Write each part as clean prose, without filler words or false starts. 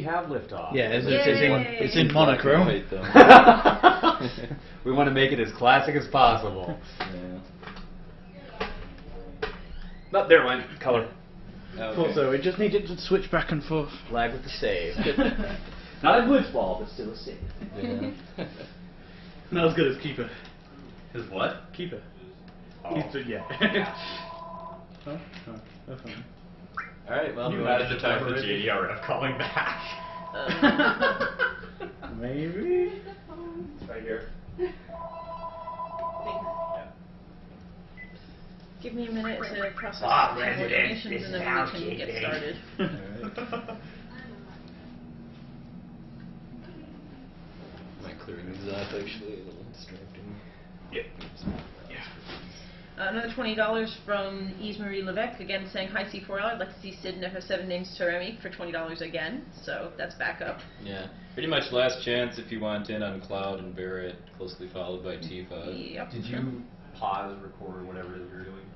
we have liftoff. Yeah, it's in monochrome. White, though. We want to make it as classic as possible. Yeah. No, there went color. Okay. So we just needed to switch back and forth. Lag with the save. Not a blitzball, but still a save. Yeah. Not as good as Keeper. His what? Keeper. Oh. Yeah. Oh, that's fine. Alright, well, You we mad wanted at the to talk time of about the JDRF calling back? Maybe. It's right here. Give me a minute to process Ah, the resident, donations this and is then we can get started. Alright. Might clearing these off actually, a little distracting. Yep. Another $20 from Yves Marie Levesque, again saying, hi C4L, I'd like to see Sid and FF7 named Ceramic for $20 again, so that's back up. Yeah, pretty much last chance if you want in on Cloud and Barrett, closely followed by Tifa. Yep. Did you pause, record, whatever it is you're doing?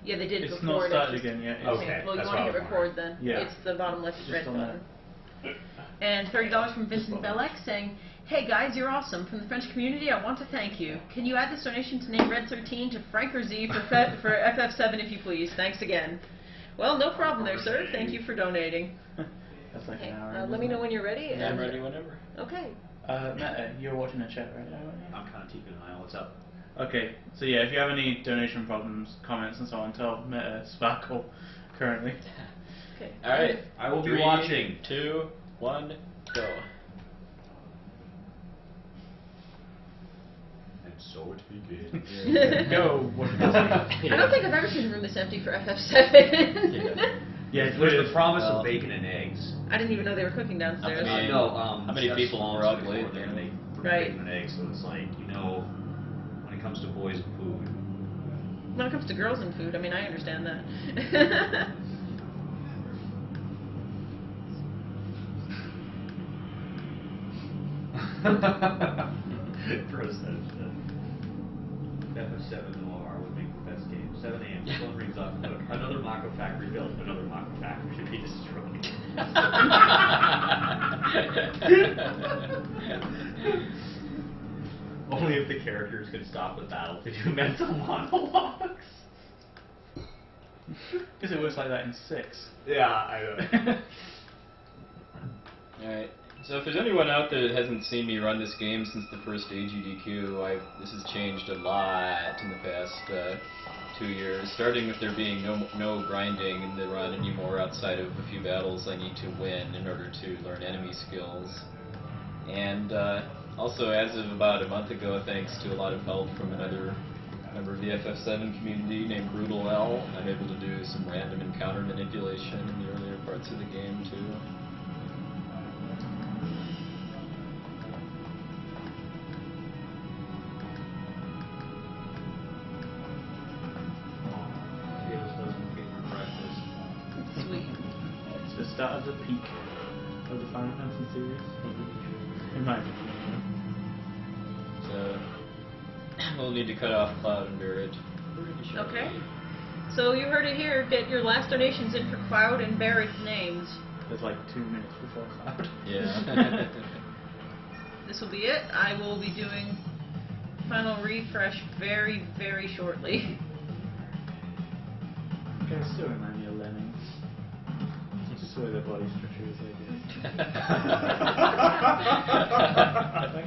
Yeah, they did It's before. not that's started just- again yet. It's Okay. Well, you that's want to what I hit was record then. Yeah. It's the bottom left Just red on button. And $30 from Vincent Belek saying, hey guys, you're awesome. From the French community, I want to thank you. Can you add this donation to name Red 13 to Frank or Z for FF7 if you please? Thanks again. Well, no problem there, sir. Thank you for donating. That's like Okay, an hour. let me know when you're ready. I'm ready whenever. Okay. Matt, you're watching the chat right now, aren't you? I'm kind of keeping an eye on what's up. Okay, so yeah, if you have any donation problems, comments and so on, tell Meta Sparkle currently. Okay. Alright, I will be 3, watching. 2, 1, go. And so it begins. Go! I don't think I've ever seen a room this empty for FF7. Yeah, it's There's weird. the promise Well- of bacon and eggs. I didn't even know they were cooking downstairs. I mean, No, how many Chef people Swan's were up gonna go in there and lately? make Right. bacon and eggs, so it's like, you know, when it comes to boys and food. When it comes to girls and food, I mean, I understand that. FF7 Noir would make the best game. 7 AM, phone rings up. Another Mako factory built. Another Mako factory should be destroyed. Only if the characters could stop the battle to do mental monologues. Because it works like that in 6. Yeah, I know. Alright, so if there's anyone out there that hasn't seen me run this game since the first AGDQ, this has changed a lot in the past 2 years, starting with there being no grinding in the run anymore outside of a few battles I need to win in order to learn enemy skills. And also, as of about a month ago, thanks to a lot of help from another member of the FF7 community named Brutal L, I'm able to do some random encounter manipulation in the earlier parts of the game, too. Sweet. It's the start of the peak of the Final Fantasy series. In my opinion. So, we'll need to cut off Cloud and Barrett. Okay. So you heard it here. Get your last donations in for Cloud and Barrett's names. There's like 2 minutes before Cloud. Yeah. This will be it. I will be doing final refresh very, very shortly. Okay, it still remind me of Lemmings. Just the way their body structure is, I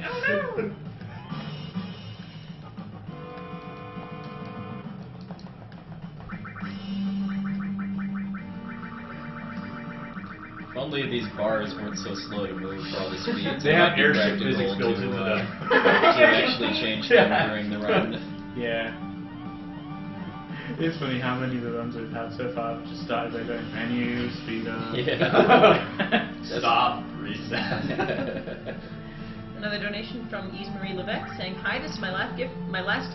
guess. If only these bars weren't so slow to move for all the speeds. They it have might be airship practical physics built into to them. actually change them during the run. Yeah. It's funny how many of the runs we've had so far have just started by going menu, speed up. Yeah. Stop, reset. Another donation from Yves Marie Levesque saying, hi, this is my last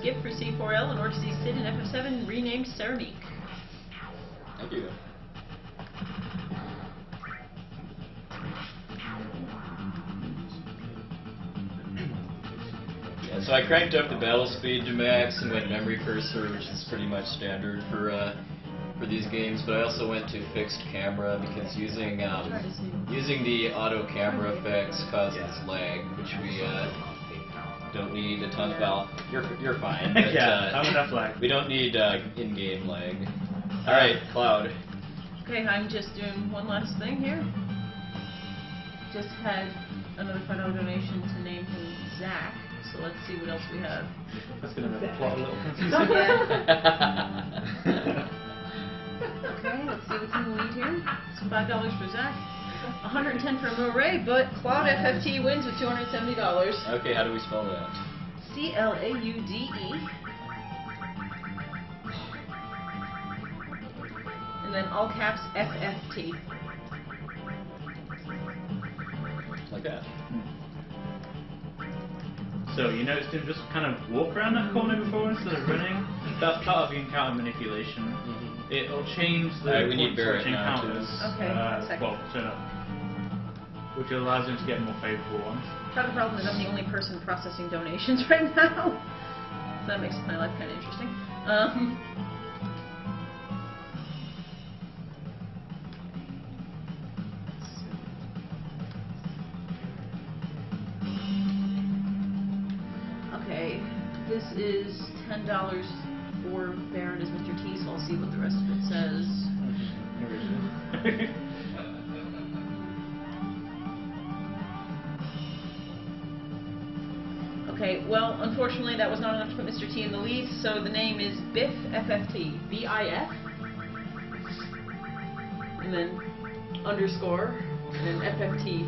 gift for C4L in order to see Sid in FF7 renamed Ceramic. Thank you. Yeah, so I cranked up the battle speed to max and went memory cursor, which is pretty much standard for for these games, but I also went to fixed camera because using Try to see. using the auto camera effects causes lag, which we don't need a ton of. Well, you're fine. But, Yeah, I'm enough lag. We don't need in-game lag. All right, Cloud. Okay, I'm just doing one last thing here. Just had another $5 donation to name him Zach. So let's see what else we have. That's going to make the plot a little confusing. Okay, let's see what's in the lead here. It's $5 for Zach, 110 for Murray, but Cloud FFT wins with $270. Okay, how do we spell that? CLAUDE. And then all caps FFT. Like that. So you noticed him just kind of walk around that corner before instead of running? That's part of the encounter manipulation. It'll change the Alright, we need point Barrett switch now, too. encounters. Okay, one second. Well, turn up. Which allows him to get more favourable ones. Part of the problem is I'm the only person processing donations right now. So that makes my life kind of interesting. Okay, this is $10 for Barrett as Mr. T, so I'll see what the rest of it says. Okay, well, unfortunately that was not enough to put Mr. T in the lead, so the name is Biff FFT. B-I-F. And then underscore, and FFT.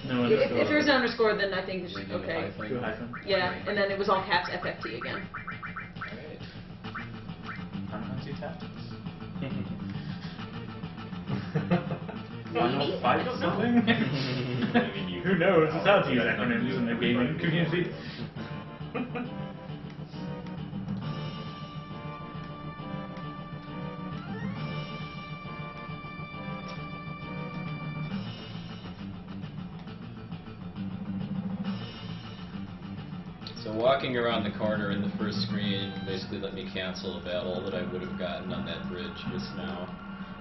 No If there's an underscore, then I think it's We just, do a okay. hyphen. Do a hyphen. Yeah, and then it was all caps FFT again. Alright. Fancy tactics. Maybe? Final fight I don't know. something? Who knows? It's hard to use acronyms in the gaming community. So walking around the corner in the first screen basically let me cancel a battle that I would have gotten on that bridge just now.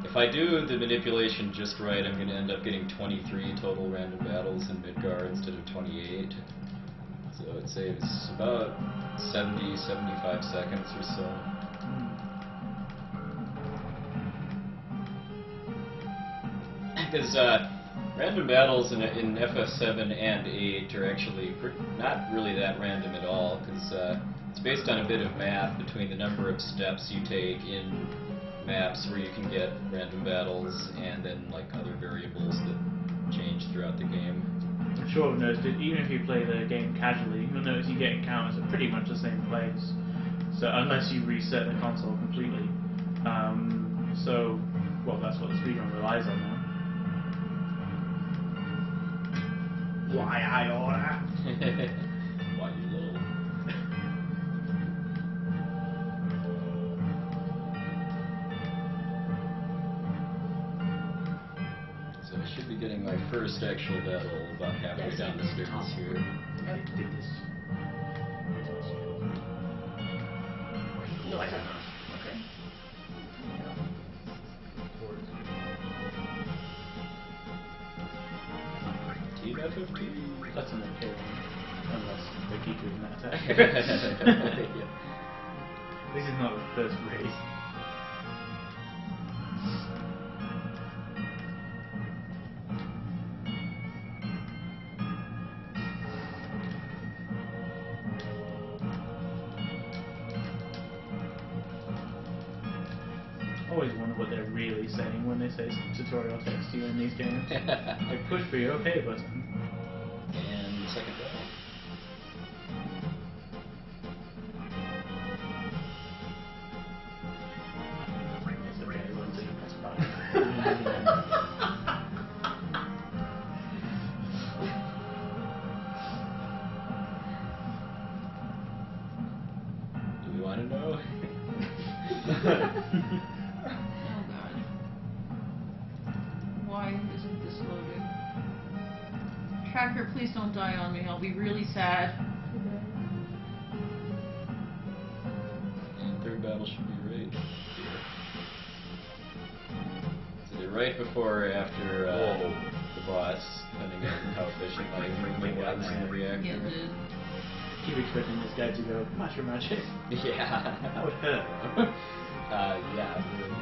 If I do the manipulation just right, I'm going to end up getting 23 total random battles in Midgar instead of 28. So it saves about 75 seconds or so. Because random battles in FF7 and 8 are actually not really that random at all, because it's based on a bit of math between the number of steps you take in maps where you can get random battles and then like other variables that change throughout the game. I'm sure I've noticed it, even if you play the game casually, you'll notice you get encounters at pretty much the same place. So unless you reset the console completely. Well, that's what the speedrun relies on now. Why I order? Why you little... So I should be getting my first actual battle about halfway down the stairs here. Did this. No, I have not. Okay. Team FFT? That's an okay one. Unless they keep doing that attack. Yeah. This is not the first race. I always wonder what they're really saying when they say tutorial text to you in these games. Like, push the OK button. And second battle. It's okay, once you press button. Do we want to know? Oh god. Why isn't this loading? Tracker, please don't die on me. I'll be really sad. And third battle should be right here. either right before or after the boss, depending on how efficient my movement was in the reactor. Yeah, dude. Keep expecting this guy to go, Master Magic. Yeah. That would hurt. Yeah. it would.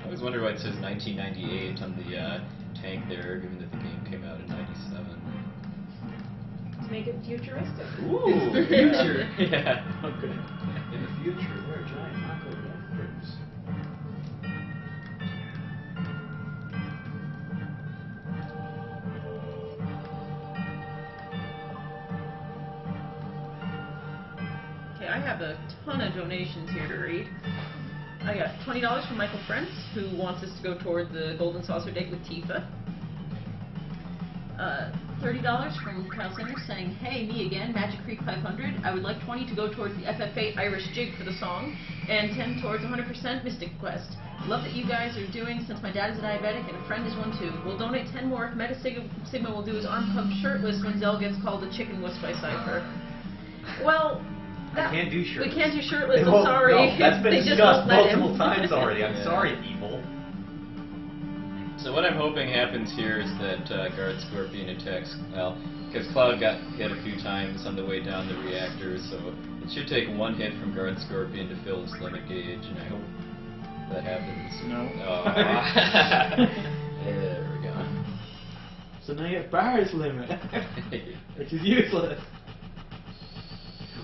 I always wonder why it says 1998 on the tank there, given that the game came out in '97. To make it futuristic. Ooh, future. Yeah. Okay. In the future, there are giant Mako reactors. Okay, I have a ton of donations here to read. I got $20 from Michael Frentz, who wants us to go toward the Golden Saucer date with Tifa. $30 from Kyle Simmers saying, "Hey, me again, Magic Creek 500. I would like 20 to go towards the FF8 Irish Jig for the song, and 10 towards 100% Mystic Quest. Love that you guys are doing since my dad is a diabetic and a friend is one too. We'll donate 10 more if Meta Sigma will do his arm pump shirtless when Zell gets called a chicken wuss by Cypher." Well, I can't do shirtless. we can't do shirtless, They I'm won't- sorry. No, that's been They just discussed won't let him. multiple times already. I'm Yeah. sorry, people. So what I'm hoping happens here is that Guard Scorpion attacks, well, because Cloud got hit a few times on the way down the reactor, so it should take one hit from Guard Scorpion to fill its limit gauge, and I hope that happens. No. Oh. There we go. So now you have Barrett's limit, which is useless.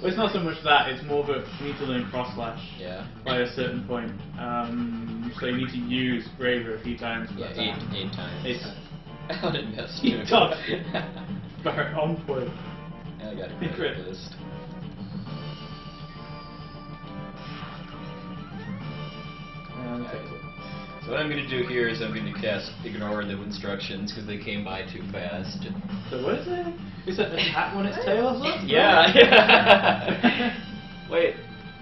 Well, it's not so much that, it's more that you need to learn cross slash Yeah. by a certain point. So you need to use Braver a few times. Yeah, per time. eight times. 8 times. How did it mess He too? does. Barrett on point. I got a Crit. credit list. So what I'm going to do here is I'm going to cast Ignore the instructions because they came by too fast. So what is it? Is it attack when its tail's up? Yeah. Wait.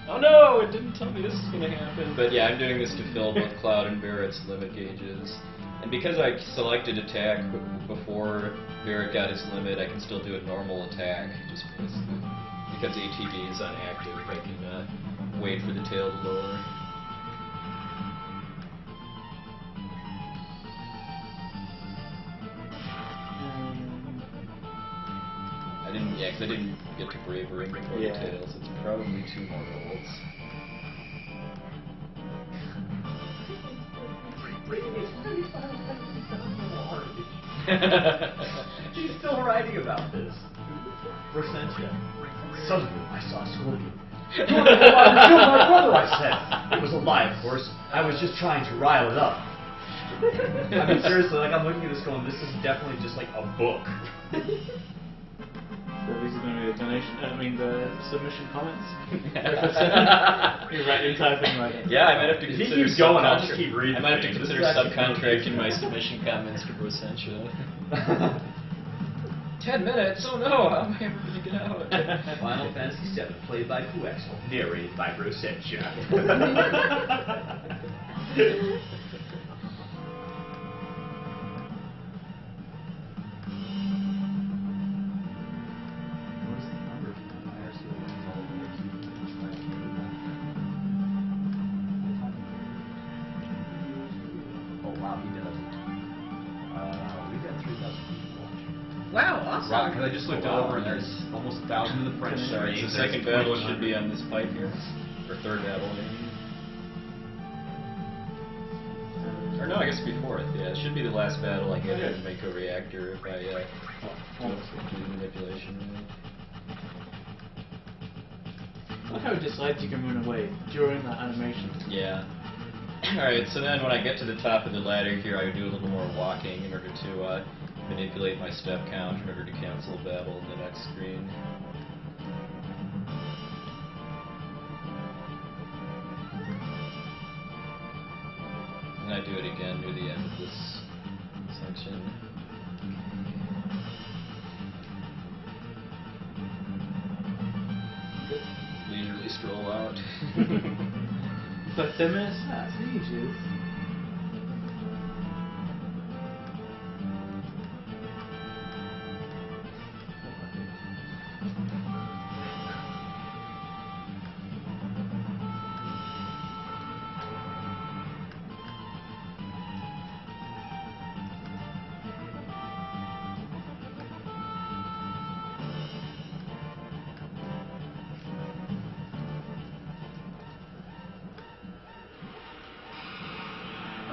Oh no! It didn't tell me this is going to happen. But yeah, I'm doing this to fill both Cloud and Barrett's limit gauges. And because I selected attack before Barrett got his limit, I can still do a normal attack. Just because ATB is inactive, I can wait for the tail to lower. Yeah, because I didn't get to Bravering before Yeah. the tails. It's probably 2 more rolls. She's still writing about this. Resentia. Suddenly, I saw a scorpion. Killed my brother, I said. It was a lie, of course. I was just trying to rile it up. I mean, seriously, like, I'm looking at this going, this is definitely just like a book. So these are going to be the donation, the submission comments. You write the entire thing like that. Yeah, I might have to If he consider keeps going, I'll just keep reading I might have to things. This consider is actually subcontracting my submission comments to Brosentia. 10 minutes? Oh no, how am I ever going to get out? Final Fantasy VII, played by Puexel, narrated by Brosentia. Oh wow, he does. We've got 3,000 people watching. Wow, awesome. Wow, because I just looked over and there's almost 1,000 in the French. Sorry, There's the second like battle 2,100. should be on this pipe here. Or third battle, maybe. Or no, I guess it'd be fourth, yeah. It should be the last battle I get to make a reactor if I do the manipulation right. I like how it decides you can run away during that animation. Yeah. Alright, so then when I get to the top of the ladder here, I do a little more walking in order to manipulate my step count in order to cancel a battle in the next screen. And I do it again near the end of this section. Leisurely stroll out. It's like 10 minutes? That's ages.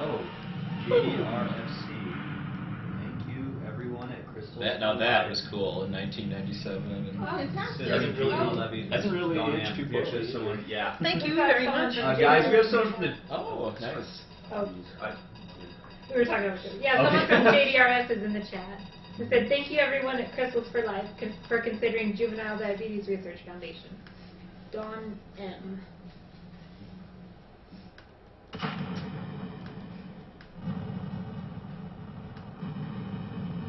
Oh, JDRFC. Thank you, everyone at Crystal. That was cool in 1997. And Oh, fantastic. Hasn't really, Hasn't really gone aged in. too We actually poorly. have someone, yeah. Thank you very much. Guys, we have someone from the. Oh, nice. Oh, I- we were talking about it. Yeah, someone Okay. from JDRS is in the chat. It said, thank you everyone at Crystals for Life for considering Juvenile Diabetes Research Foundation. Dawn M.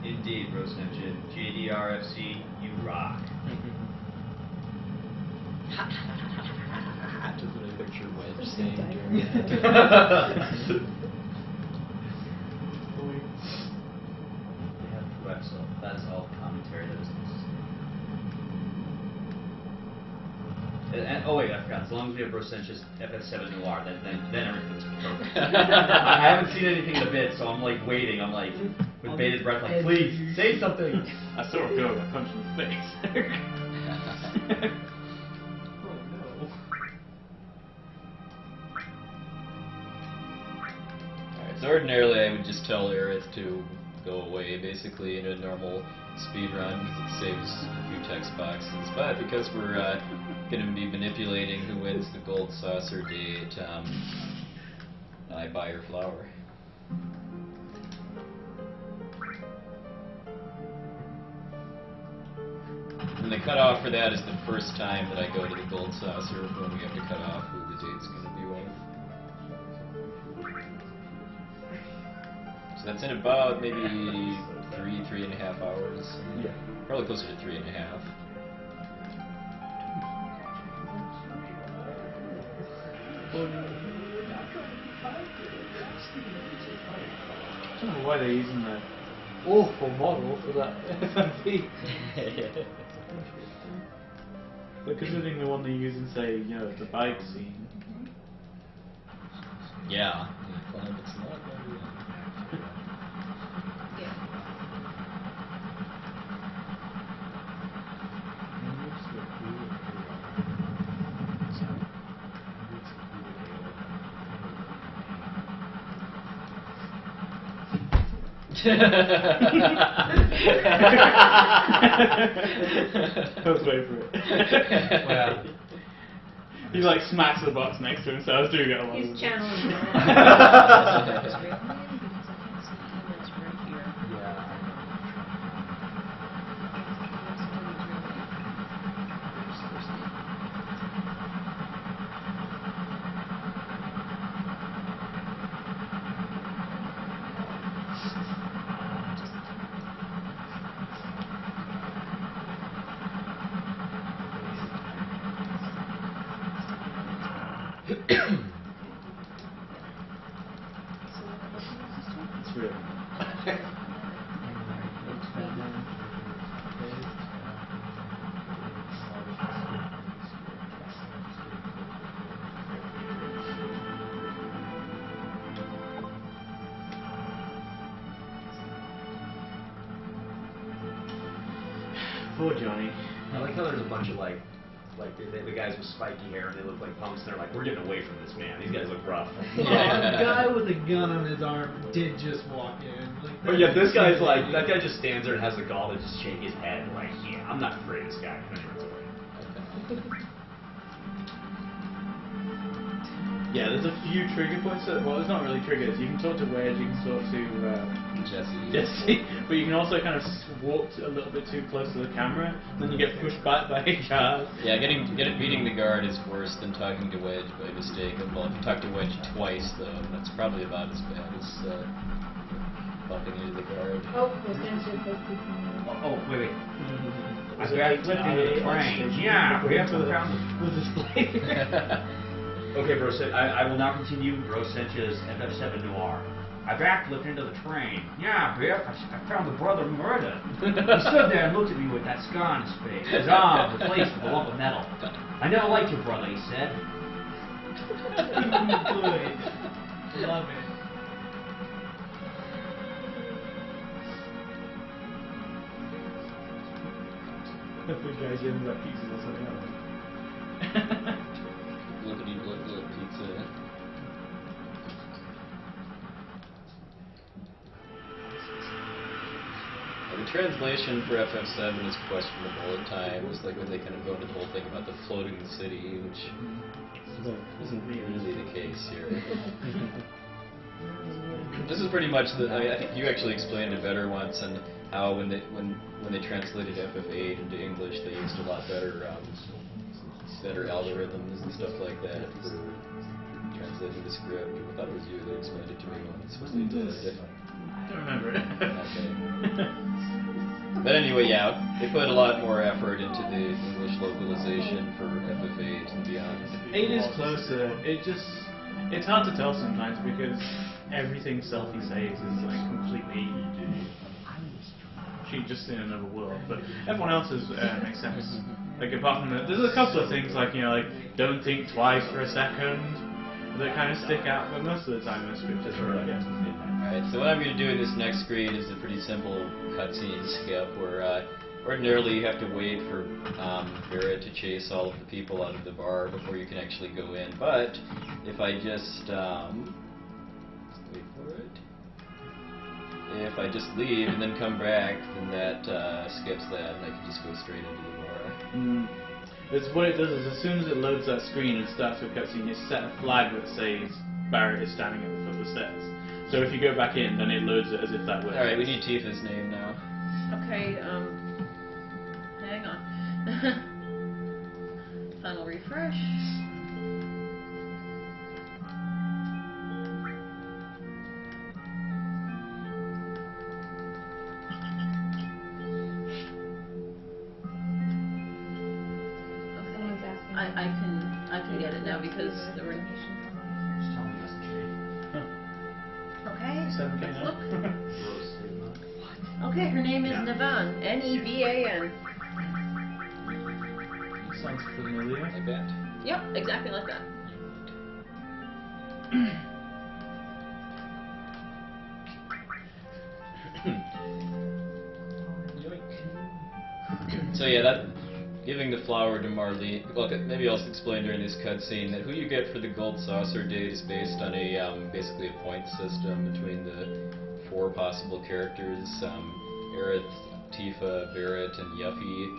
Indeed, Rose Engine. JDRFC, you rock. Just when I picture Wedge Just saying die. during that. They have Quexel. That's all the commentary that is necessary. And, oh wait, I forgot. As long as we have Rosench's FF7 Noir, then everything's perfect. I haven't seen anything in a bit, so I'm like waiting. I'm like with bated breath, like please say something. I saw a girl get punched in the face. Alright, so ordinarily I would just tell Aerith to go away, basically, in a normal speed run, because it saves a few text boxes. But because we're going to be manipulating who wins the gold saucer date, I buy her flower. And the cutoff for that is the first time that I go to the gold saucer when we have to cut off who the date's going to be with. So that's in about maybe 3.5 hours. Yeah. Probably closer to 3.5. I don't know why they're using that awful model for that FMV. They're considering the one they use in, say, you know, the bike scene. Yeah. Well, it's not maybe. I was waiting for it. Well. He like smacks the box next to him, so I was doing it a lot. He's channeling it. It's real. Poor Johnny. I like how there's a bunch of like the guys with spiky hair and they look like punks. And they're like, we're getting away from this man. These guys look rough. The guy with a gun on his arm did just walk in. Like, But yeah, this guy's like, that guy just stands there and has the gall to just shake his head like, yeah, I'm not afraid of this guy. And then he runs away. Yeah, there's a few trigger points. Well, it's not really triggers. You can talk to Wedge, you can talk to Jesse, but you can also kind of walk a little bit too close to the camera, and then you get pushed back by a car. Yeah, beating the guard is worse than talking to Wedge by mistake. Well, if you talk to Wedge twice, though, that's probably about as bad as bumping into the guard. Oh, there's Nancy posting. Oh, wait. I got flipped into the train. Yeah, we have to found with his blade. Okay, bro, so I will now continue Rose Sencha's FF7 Noir. I backflipped into the train. Yeah, Biff, I found the brother murdered. He stood there and looked at me with that scar on his face, his arm replaced with a lump of metal. I never liked your brother, he said. Good. Love it. The guy's in that pizza or something else. Lickety lick pizza. the translation for FF7 is questionable at times, like when they kind of go into the whole thing about the floating city, which isn't really the case here. This is pretty much the. I think you actually explained it better once, and how when they translated FF8 into English, they used a lot better algorithms and stuff like that for translating the script. I thought it was you that explained it to me once. Was they did it? I don't remember it. Okay. But anyway, yeah, they put a lot more effort into the English localization for FF8 and beyond. 8 is closer. It's hard to tell sometimes because everything Selphie says is like completely she's just in another world. But everyone else's makes sense. Like apart from there's a couple of things like like don't think twice for a second that kind of stick out. But most of the time, the script is really good. Alright, so what I'm going to do in this next screen is a pretty simple cutscene skip where ordinarily you have to wait for Barrett to chase all of the people out of the bar before you can actually go in. But if I just wait for it. If I just leave and then come back, then that skips that, and I can just go straight into the bar. It's what it does is as soon as it loads that screen and starts with cutscene, it set a flag that says Barrett is standing at the foot of the stairs. So if you go back in, then it loads it as if that were. Alright, we need Tifa's name now. Okay, hang on. Final refresh. Someone's asking. I can get it now because the ring. Just tell me that's the Okay, 7K let's now. look. Okay, her name is Yeah. Nevan. Nevan. Sounds familiar. Like that. Yep, exactly like that. So yeah, that giving the flower to Marlene. Well, maybe I'll explain during this cutscene that who you get for the gold saucer date is based on a basically a point system between the 4 possible characters: Aerith, Tifa, Barrett, and Yuffie.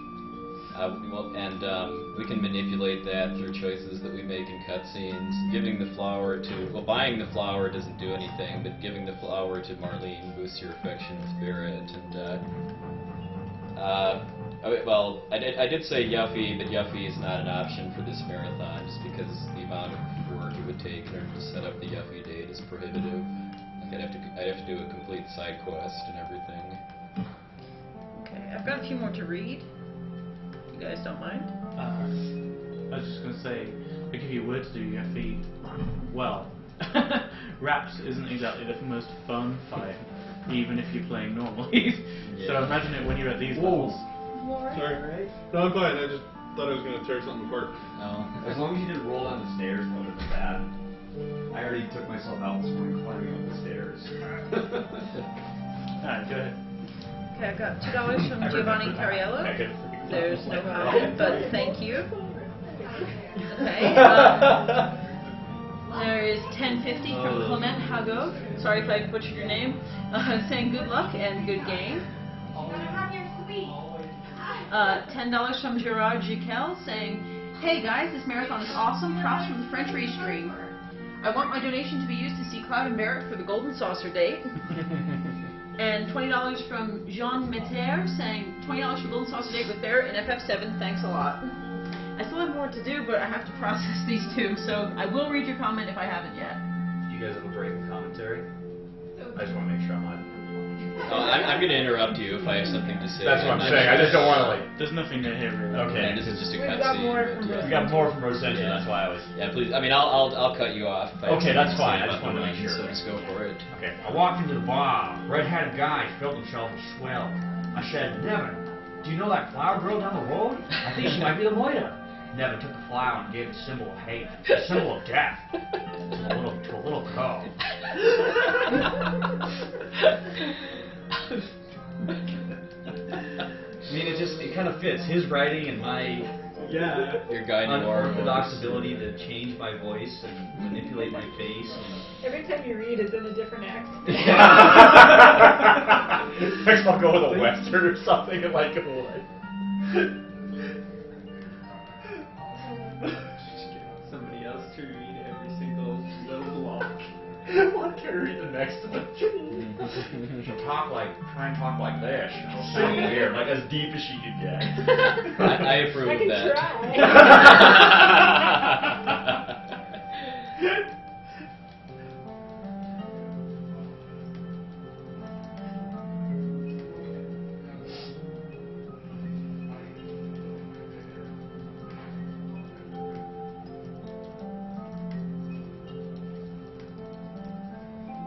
We can manipulate that through choices that we make in cutscenes. Giving the flower to buying the flower doesn't do anything, but giving the flower to Marlene boosts your affection with Barrett. I did say Yuffie, but Yuffie is not an option for this marathon, just because the amount of work it would take in order to set up the Yuffie date is prohibitive. Like I'd have to do a complete side quest and everything. Okay, I've got a few more to read. You guys don't mind? I was just gonna say, I give you a word to do your feet. Well, Raps isn't exactly the most fun fight, even if you're playing normally. So Yeah. imagine it when you're at these Whoa. levels. Sorry. No, I'm fine. I just thought I was going to tear something apart. No. As long as you didn't roll down the stairs, that would have been bad. I already took myself out this morning climbing up the stairs. Alright, go ahead. Okay, I've got $2 from Giovanni Cariello. There's no comment, but thank you. Okay. There is $10.50 from Clement Hago. Sorry if I butchered your name. Saying good luck and good game. $10 from Gerard Jiquel saying, hey guys, this marathon is awesome. Props from the French Restream. I want my donation to be used to see Cloud and Barrett for the Golden Saucer date. And $20 from Jean Meter saying, $20 for Golden Saucer date with Barrett in FF7. Thanks a lot. I still have more to do, but I have to process these two, so I will read your comment if I haven't yet. Do you guys have a break in commentary? I just want to make sure I'm on. I'm going to interrupt you if I have something to say. That's what I'm saying. I just don't want to There's nothing to hear really. Okay. This is just a We've got cutscene. more but, from We got more from Rosentia, that's why I was. Yeah, please. I mean, I'll cut you off. If I have Okay, something that's to say fine. I about just wanted to the make run, sure. So just go for it. Okay. I walked into the bar. Red-headed guy filled himself with swell. I said, Nevin, do you know that flower girl down the road? I think she might be the Moira. Nevin took the flower and gave it a symbol of hate, a symbol of death, to a little girl. I mean, it kind of fits his writing and my Yeah. Your guide noir. unorthodox ability to change my voice and manipulate my face. Every time you read, it's in a different accent. Next time I'll go with a Western or something and like go like. Somebody else to read every single little block. What can I read the next one? Try and talk like this. You know, so weird, like as deep as she could get. I approve I of can that. try.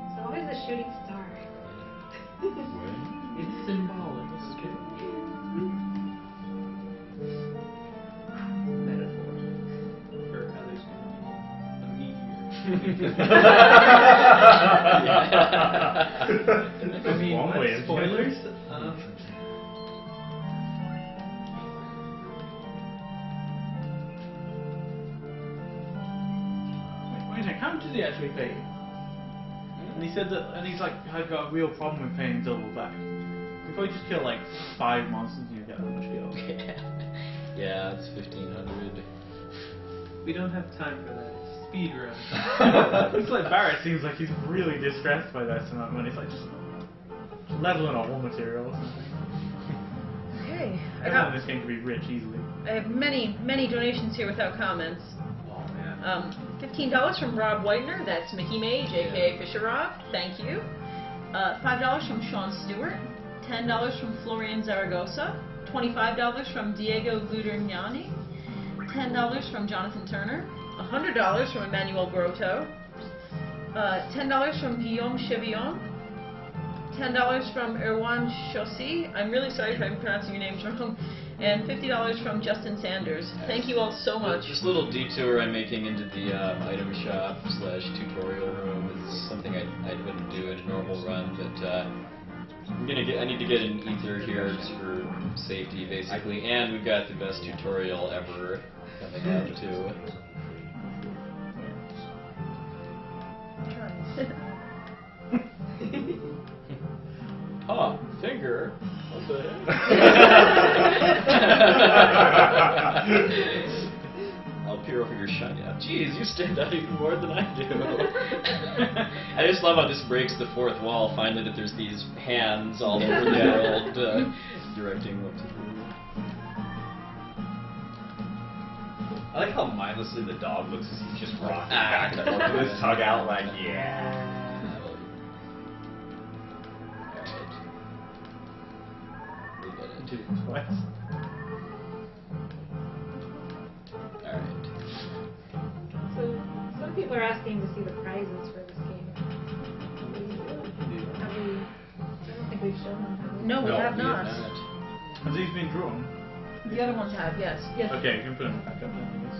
It's always a shooting star. It's symbolic. Metaphor. For others, a meteor. I mean, One way of spoilers? Wait a second, how much did he actually pay you? And he said that, and he's like, I've got a real problem with paying double back. Before you just kill like 5 monsters and you get that much gold. Yeah, it's 1500. We don't have time for that. It's speed run. Looks like Barrett seems like he's really distressed by that amount of money. It's like just leveling a whole material or something. Okay. Everyone in this game can be rich easily. I have many donations here without comments. Oh man. $15 from Rob Whitener, that's Mickey Mage, aka Fisher Rob, thank you. $5 from Sean Stewart, $10 from Florian Zaragoza, $25 from Diego Gudergnani, $10 from Jonathan Turner, $100 from Emmanuel Grotto, $10 from Guillaume Chevillon, $10 from Erwan Chaussy, I'm really sorry if I'm pronouncing your names wrong, and $50 from Justin Sanders. Thank you all so much. This little detour I'm making into the item shop / tutorial room is something I wouldn't do in a normal run, but I need to get an ether here just for safety, basically, and we've got the best tutorial ever coming up too. Finger. What the heck? I'll peer over your shiny eye. Jeez, you stand out even more than I do. I just love how this breaks the fourth wall, finally, that there's these hands all over the world directing what to do. I like how mindlessly the dog looks as he's just rocking back and forth with his tongue out like, yeah. Twice. Alright. So, some people are asking to see the prizes for this game. I don't think we've shown them, have we? No, we have not. Have these been drawn? The other ones have, yes. Yes. Okay, you can put them back up then, I guess.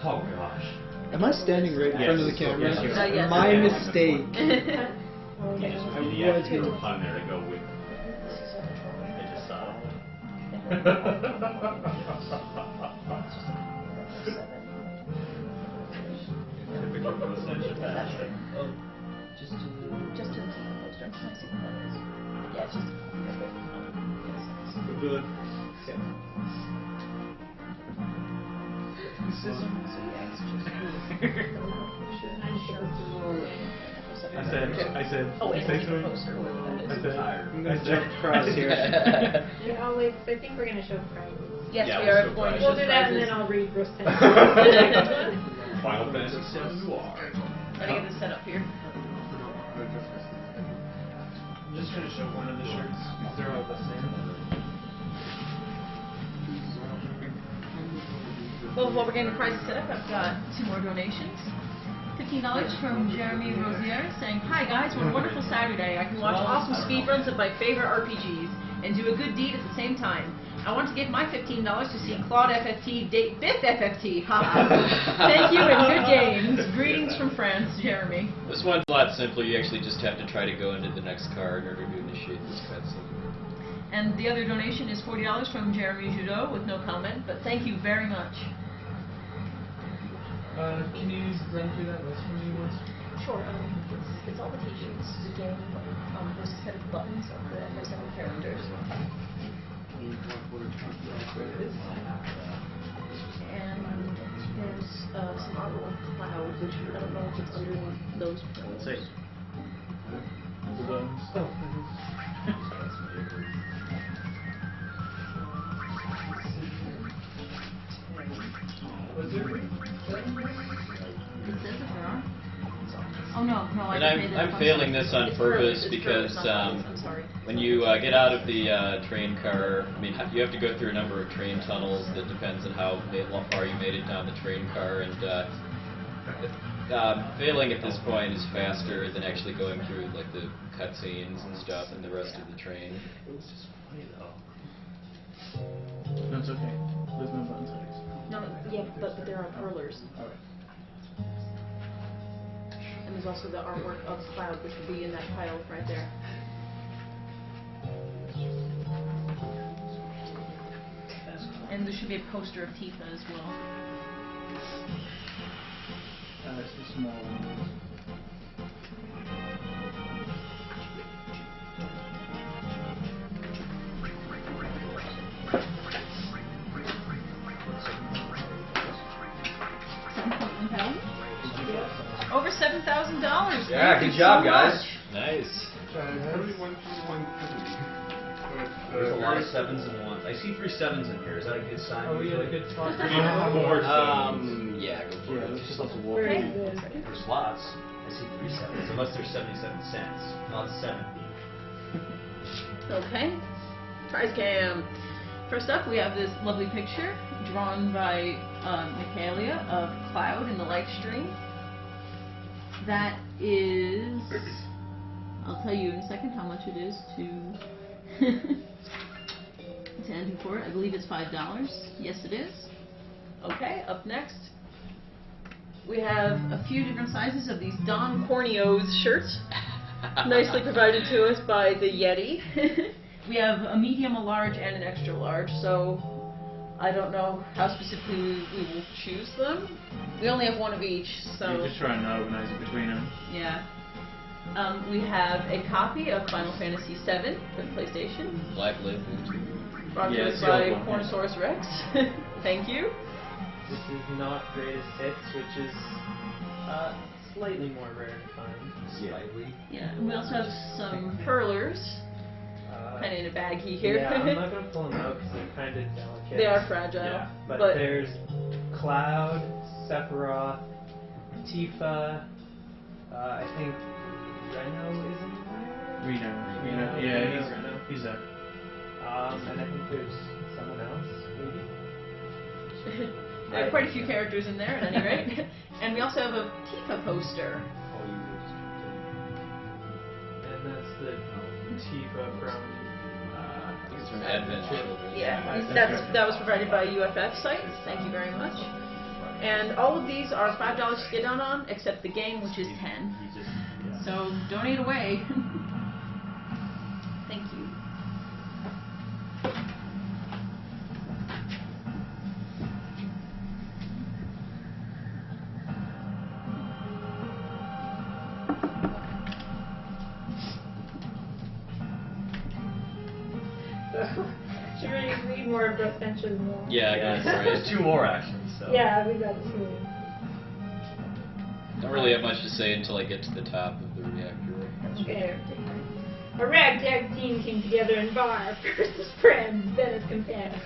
Oh gosh. Am I standing right in front of the Yes. camera? Yes. Yes. My mistake. Oh, You just yeah. put the extra pun there to go with. It just Typical Rosentia fashion. Just to the poster. I'm trying to see what that is. Yeah, it's just. Good. I said, Oh, wait, you say the something? poster, whatever that is. I said, Jump across here. Yeah, I'll wait, 'cause I think we're going to show prizes. Yes, Yeah, we we'll are show going to prizes. We'll show do that and prizes. then I'll read Rosentia. Final Fantasy VII Noir. Gotta get this set up here. I'm just gonna show one of the shirts. They're all the same. Well, while we're getting the prizes set up, I've got 2 more donations. $15 from Jeremy Rosier saying, "Hi guys, what a wonderful Saturday. I can watch awesome speedruns of my favorite RPGs and do a good deed at the same time. I want to give my $15 to see Claude FFT date 5th FFT. Haha. Thank you and good games. Greetings from France, Jeremy." This one's a lot simpler. You actually just have to try to go into the next card in order to initiate this cutscene. And the other donation is $40 from Jeremy Judeau with no comment, but thank you very much. Can you run through that list for me once? Sure. It's all Palpitations is a game with a set of buttons that has several characters. And there's some artwork with Cloud, which I don't know if it's underneath those points. Say. The buttons. Was there? It says that there are. Oh no, I And just made that I'm function. failing this on It's purpose it's because not buttons, I'm sorry. when you get out of the train car, I mean, you have to go through a number of train tunnels that depends on how far you made it down the train car, and failing at this point is faster than actually going through like the cutscenes and stuff and the rest of the train. It was just funny though. No, it's okay. There's no buttons. No, yeah, but there are curlers. Alright. And there's also the artwork of Cloud, which would be in that pile right there. And there should be a poster of Tifa as well. It's the small one. Over $7,000. Yeah, Thank good you job, so guys. much. Nice. There's a lot of sevens and ones. I see 3 sevens in here. Is that a good sign? Are we at a good spot? Yeah, go for Yeah, there's just lots of water. Very good. For slots, I see 3 sevens. Unless they're 77 cents, not 70. Okay. Prize cam. First up, we have this lovely picture drawn by Michaelia of Cloud in the live stream. That is... I'll tell you in a second how much it is to enter for it. I believe it's $5. Yes, it is. Okay, up next, we have a few different sizes of these Don Corneo's shirts, nicely provided to us by the Yeti. We have a medium, a large, and an extra large, so I don't know how specifically we will choose them. We only have one of each, so... You just try and organize it between them. Yeah. We have a copy of Final Fantasy VII for the PlayStation, Black Label too. brought to Yeah, us it's the by old one, yeah. Cornosaurus Rex. Thank you. This is not greatest hits, which is slightly more rare to find. Slightly. Yeah, and we also have some furlers, kind of in a baggie here. Yeah, I'm not gonna pull them out because they're kind of delicate. They are fragile, Yeah, but, but there's Cloud, Sephiroth, Tifa. I think Reno is in there. Reno. Reno. Yeah, Reno. he's there. And I think there's someone else, maybe. there are quite a few characters in there at any rate. And we also have a Tifa poster. And that's the Tifa from. It's from Advent Children. Yeah, Advent that was provided by UFF site. Thank you very much. And all of these are $5 to get down on, except the game, which is 10. So donate away. Thank you. So, should we read more of Brossentia more? Yeah, go for There's it. 2 more actually. So. Yeah, we got 2. Don't really have much to say until I get to the top of the reactor. Okay. A ragtag team came together in bar. Chris's friend, then his companion.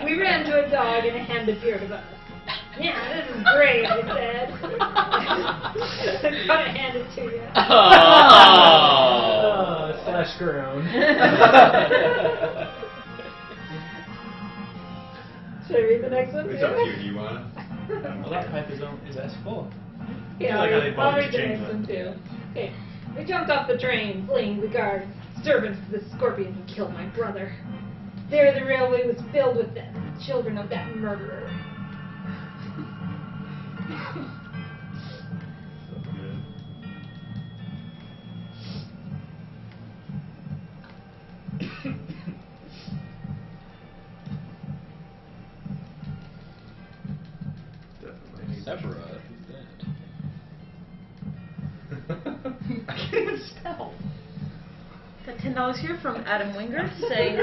We ran to a dog and a hand appeared above us. Yeah, this is great, I said. Gotta hand it to you. Oh. Slash groan. Should I read the next one? It's up to you. Do you want to? Well, that pipe is S4. Yeah, I feel like they I'll both read the changed next them. one too. Okay. We jumped off the train, fleeing the guards, servants of the scorpion who killed my brother. There the railway was filled with them, children of that murderer. Sephiroth, who's that? tell. Got $10 here from Adam Winger saying,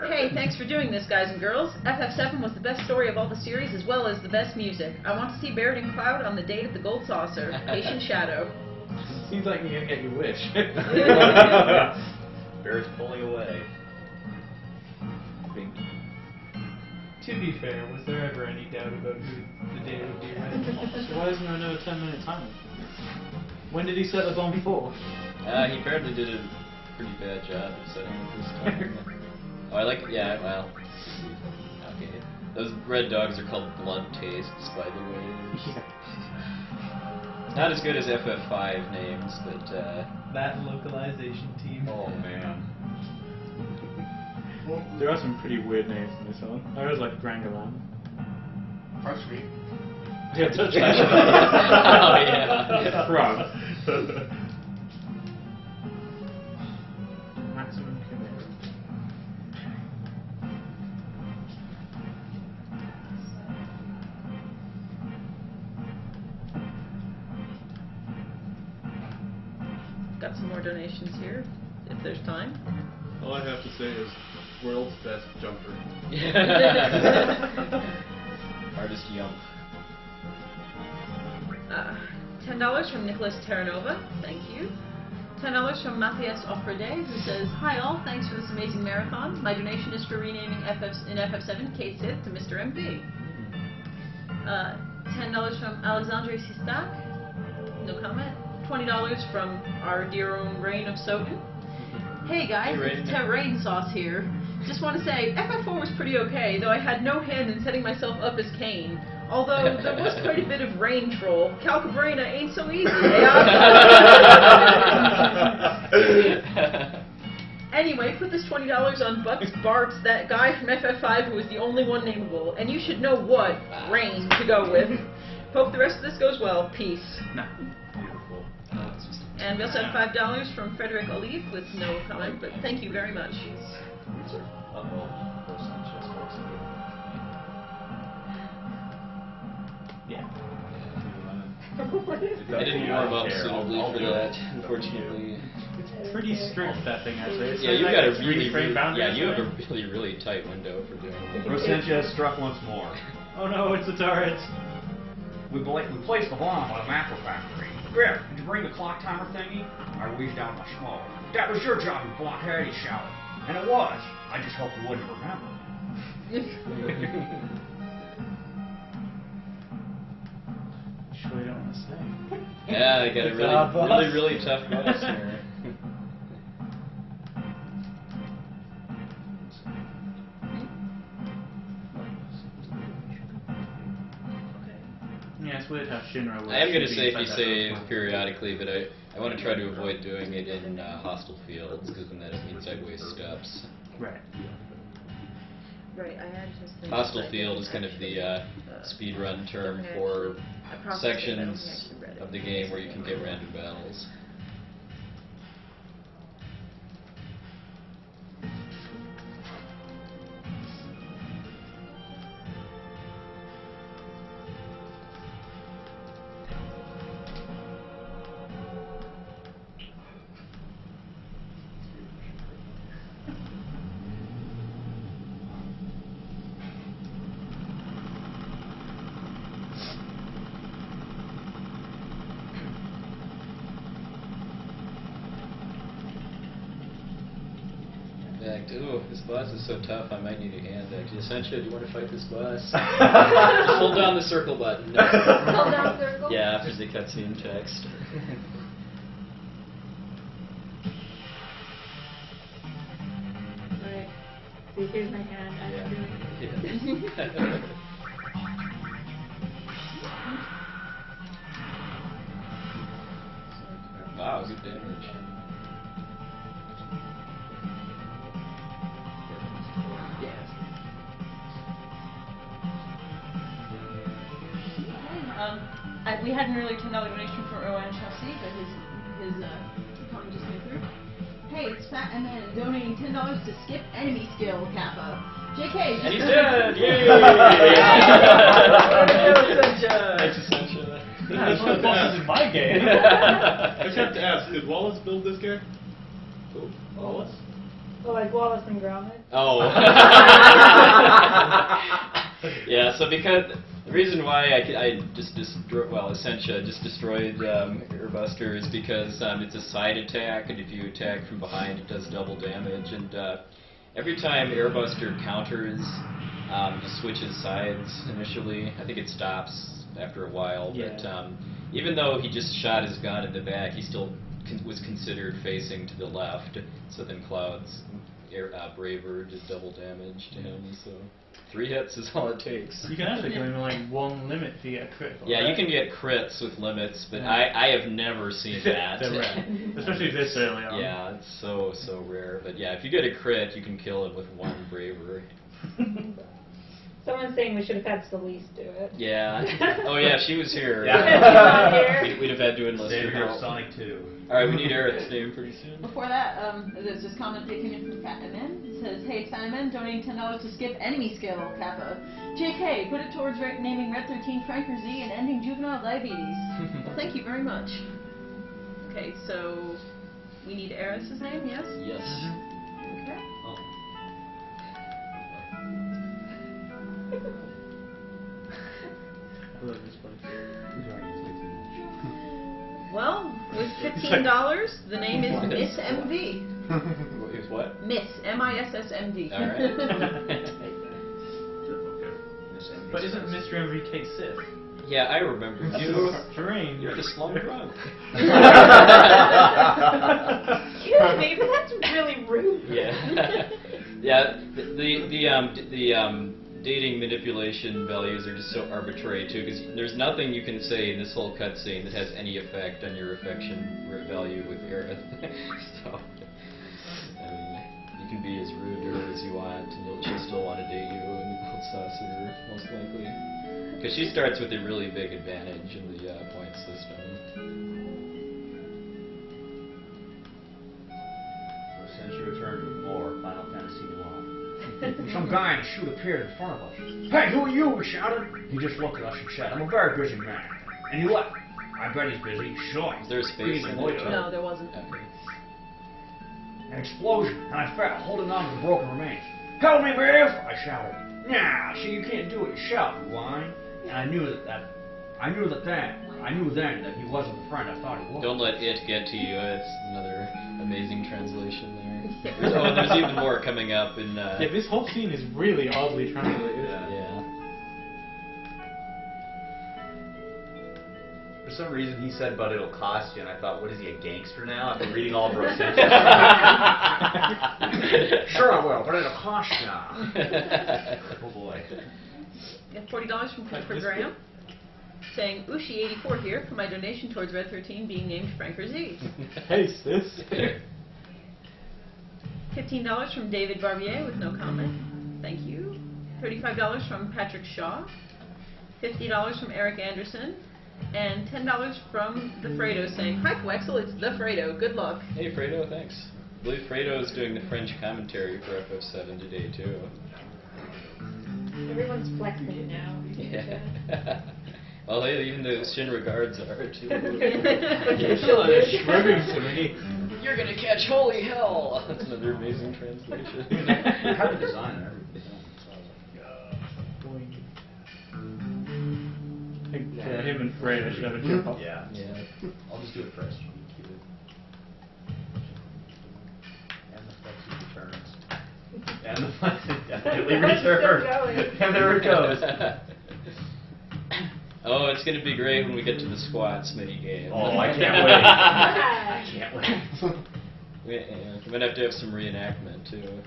"Hey, thanks for doing this, guys and girls. FF7 was the best story of all the series as well as the best music. I want to see Barrett and Cloud on the date at the Gold Saucer. Patient Shadow." Seems like you're gonna get your wish. Barrett's pulling away. To be fair, was there ever any doubt about who the date would be? So why isn't there another 10-minute timer? When did he set the bomb for? He apparently did a pretty bad job of setting it this time. Oh, I like, yeah, well, okay. Those red dogs are called Blood Tastes, by the way. Not as good as FF5 names, but, That localization team. Oh man. There are some pretty weird names in this one. I always like Grangalam. Touch me. Yeah, touch oh yeah. Frog. Maximum commit. Got some more donations here, if there's time. All I have to say is world's best jumper. Hardest yump. $10 from Nicholas Terranova, thank you. $10 from Matthias Offrede, who says, "Hi all, thanks for this amazing marathon. My donation is for renaming FF7 Kate Sith to Mr. MP. $10 from Alexandre Sistak, no comment. $20 from our dear own Rain of Soden. Hey guys, Hey, Rain. it's Terrain Sauce here. Just want to say, FF4 was pretty okay, though I had no hand in setting myself up as Kane. Although there was quite a bit of rain troll. Calcabrina ain't so easy. Anyway, put this $20 on Butts Bart's, that guy from FF5 who was the only one nameable, and you should know what rain to go with. Hope the rest of this goes well. Peace." Nah. Beautiful. And we also have $5 from Frederick Olive with no comment, but thank you very much. Yeah. I didn't warm up suitably for that, unfortunately. It's pretty strict, that thing, actually. It's Yeah, you've like got a a really, frame boundary. yeah, you have a really tight window for doing it. Rosentia has struck once more. Oh no, it's a turret. We placed the bomb on a macro factory. Grip, did you bring the clock timer thingy? I wheezed out my smoke. That was your job, you blockhead, he shouted. And it was. I just hoped you wouldn't remember. Sure you don't want to say. Yeah, I got a Good job, boss. really tough boss here. Yeah, it's weird how Shinra was I am going to shooting safely inside that save little periodically, but I want to try to avoid doing it in hostile fields, because then that means I'd waste steps. Right. Right, I had just been Hostile field is kind of the speedrun term for sections of the game where you can get random battles. Ooh, this boss is so tough, I might need a hand. Actually, Essentia, do you want to fight this boss? Just hold down the circle button. Hold down circle? Yeah, after the cutscene text. Alright. See, here's my hand. I don't do it. Yeah. Wow, good damage. We had an early $10 donation from Erwan Chelsea, but his comment just came through. Hey, it's Fat and then donating $10 to skip enemy skill, Kappa. JK, And he's just dead! Yay! Essentia! Thanks, Essentia. That's what bosses in my game. It's kind forgot to ask, did Wallace build this character? Wallace? Oh, like Wallace and Gromit. Oh. Yeah, so because the reason why I just destroyed, well, Essentia just destroyed Airbuster is because it's a side attack, and if you attack from behind, it does double damage. And every time Airbuster counters, he switches sides initially. I think it stops after a while, but even though he just shot his gun in the back, he still was considered facing to the left. So then Cloud's Braver did double damage to him. So 3 hits is all it takes. You can actually come in with like 1 limit to get a crit. Yeah, right? you can get crits with limits, but Yeah. I have never seen that. They're rare. Especially this early on. Yeah, it's so rare. But yeah, if you get a crit, you can kill it with 1 bravery. Someone's saying we should have had Celeste do it. Yeah. Oh yeah, if she was here. She's not here. We'd have had to enlist Same her here, help. Sonic 2. All right, we need Aerith's name pretty soon. Before that, there's this comment that came in from Fatman. It says, "Hey Simon, donating $10 to skip enemy scale Kappa. JK, put it towards naming Red 13 Franker Z and ending juvenile diabetes." Well, thank you very much. Okay, so we need Aerith's name, yes? Yes. Okay. I love this place. Well, with $15, the name is Miss MV. Is what? Miss, M-I-S-S-M-D. All right. But isn't Mr. MV Kate Sith? Yeah, I remember you. Terrain. You're the slum drunk. Excuse me, but that's really rude. Yeah. Yeah. The dating manipulation values are just so arbitrary too, because there's nothing you can say in this whole cutscene that has any effect on your affection value with Aerith. So, I mean, you can be as rude to her as you want, and she'll still want to date you, and you'll suss her most likely. Because she starts with a really big advantage in the point system. Since you returned with more Final Fantasy 1. Some guy in a suit appeared in front of us. "Hey, who are you?" we shouted. He just looked at us and said, "I'm a very busy man." And he left. I bet he's busy. Sure. Is there a space in Busy. there? No, there wasn't. Okay. An explosion, and I fell, holding on to the broken remains. "Help me, Biff!" I shouted. "Nah, see, you can't do it yourself, you whine." And I knew then that he wasn't the friend I thought he was. Don't let it get to you. It's another amazing translation there. There's even more coming up in. Yeah, this whole scene is really oddly translated. Yeah. For some reason, he said, "But it'll cost you," and I thought, what is he, a gangster now? After reading all of Rosen's. Sure I will, but it'll cost you. Oh boy. We have $40 from Christopher Graham, saying, "Ushi84 here for my donation towards Red 13 being named Franker Z." Hey, sis. $15 from David Barbier with no comment. Thank you. $35 from Patrick Shaw. $50 from Eric Anderson. And $10 from the Fredo saying, "Hi Quexel, it's the Fredo. Good luck." Hey, Fredo, thanks. I believe Fredo is doing the French commentary for FF7 today, too. Everyone's flexing now. Yeah. Well, hey, even the Shinra guards are, too. Shrugging to me. You're gonna catch holy hell! That's another amazing translation. I have a design and everything. I think him and Freya should have a jump up. Yeah. Yeah. I'll just do it first. And the flexi returns. And the flexi definitely It's still returns. going. And there it goes. Oh, it's gonna be great when we get to the squats minigame. Oh, I can't wait. I can't wait. We're gonna have to have some reenactment, too.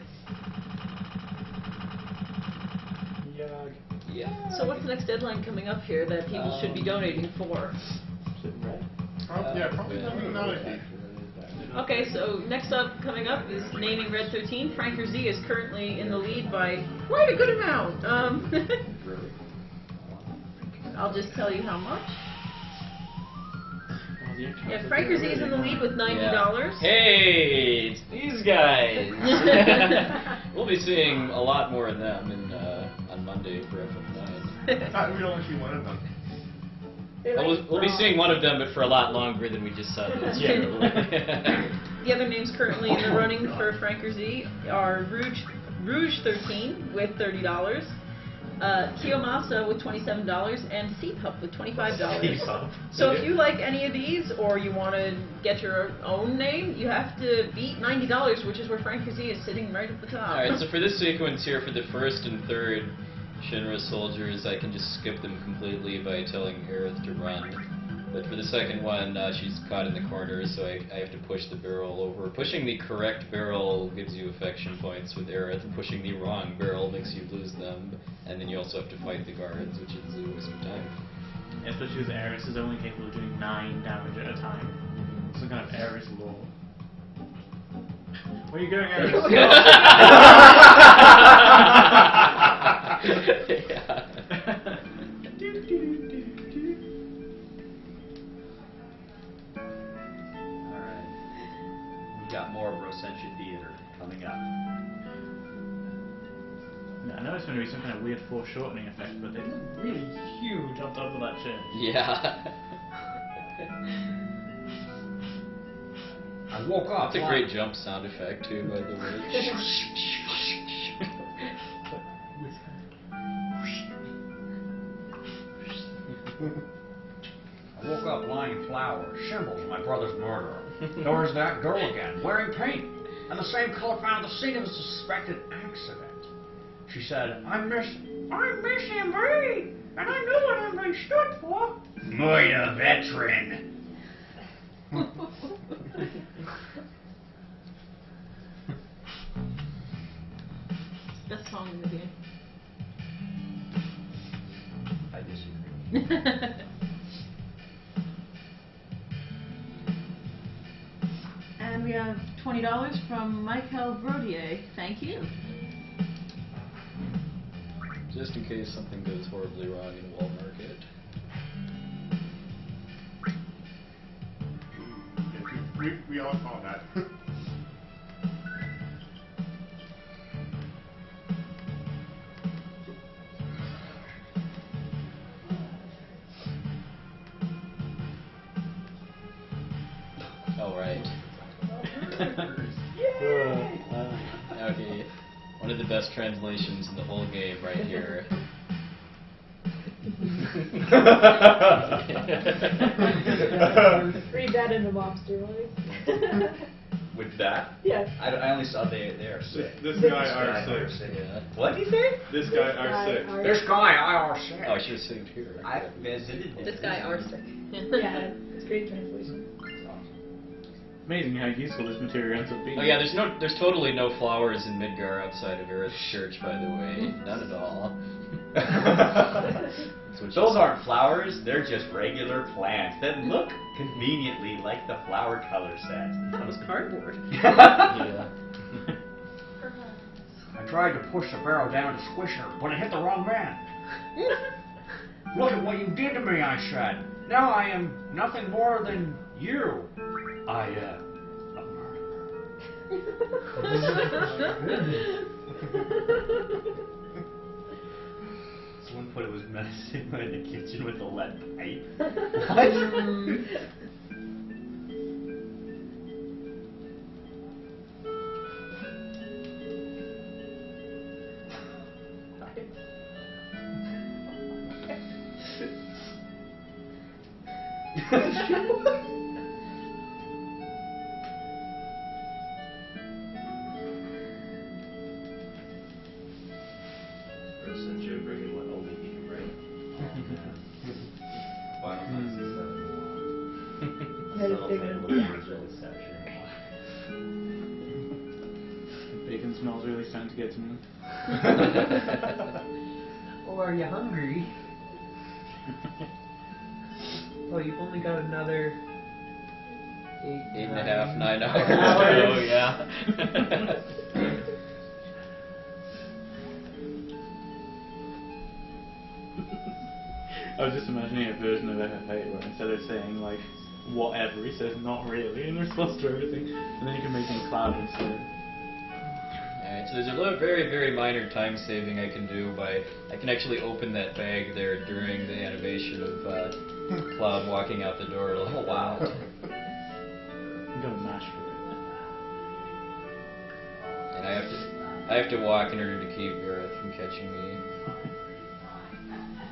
Yeah. So what's the next deadline coming up here that people should be donating for? Probably not. Okay, so next up, coming up, is naming Red 13. Franker Z is currently in the lead by quite a good amount. I'll just tell you how much. Yeah, Franker Z is in the lead with $90. Hey, it's these guys. We'll be seeing a lot more of them on Monday for FF9. We'd only see one of them. They're Well, like we'll be frogs. seeing one of them, but for a lot longer than we just saw this. The other names currently in the running for Franker Z are Rouge 13 with $30, Kiyomasa with $27, and C-Pup with $25. So if you like any of these, or you want to get your own name, you have to beat $90, which is where Franker Z is sitting right at the top. Alright, so for this sequence here, for the first and third Shinra soldiers, I can just skip them completely by telling Aerith to run. But for the second one, she's caught in the corner, so I have to push the barrel over. Pushing the correct barrel gives you affection points with Aerith. Pushing the wrong barrel makes you lose them. And then you also have to fight the guards, which is a waste of time. Especially because Eris is only capable of doing 9 damage at a time. Some kind of Eris law. Where are you going, Eris? Alright. We've got more of Rosentia Theater coming up. Yeah, I know it's going to be some kind of weird foreshortening effect, but they look really huge on top of that shit. Yeah. I woke up. That's a great jump sound effect, too, by the way. I woke up lying in flowers, symbols of my brother's murderer. There's that girl again, wearing pink, and the same color found at the scene of the suspected accident. She said, I miss Henry, and I knew what Henry stood for. Murder veteran. Best song in the game. I disagree. And we have $20 from Michael Brodier. Thank you. Just in case something goes horribly wrong in Wall Market. We all saw that. Alright. Okay. One of the best translations in the whole game right here. Read that in the mobster voice. With that? Yes. I only saw they are sick. This guy R6. Yeah. What did you say? This guy R6. This guy IR6. Oh, I should have saved here. I visited This guy Arsenic. Yeah, it's great translation. Amazing how useful this material ends up being. Oh yeah, there's totally no flowers in Midgar outside of Aerith's church, by the way. None at all. That's what she Those said. aren't flowers, they're just regular plants that look conveniently like the flower color set. That was cardboard. Yeah. I tried to push the barrel down to squish her, but I hit the wrong man. Look at what you did to me, I said. Now I am nothing more than you. I am a Someone put it was menacing in the kitchen with a lead pipe. What? Bringing what only he can bring. Final Fantasy That is big enough. Bacon smells really starting to get to me. Oh, are you hungry? Oh, you've only got another 8.5, 9 hours. hours. Oh yeah. I was just imagining a version of FF8 where instead of saying like whatever, he says not really in response to everything, and then you can make him cloud instead. Alright, so there's a very, very minor time saving I can do by I can actually open that bag there during the animation of Cloud walking out the door. Like, oh wow. I'm going mash for it. And I have to walk in order to keep Gareth from catching me.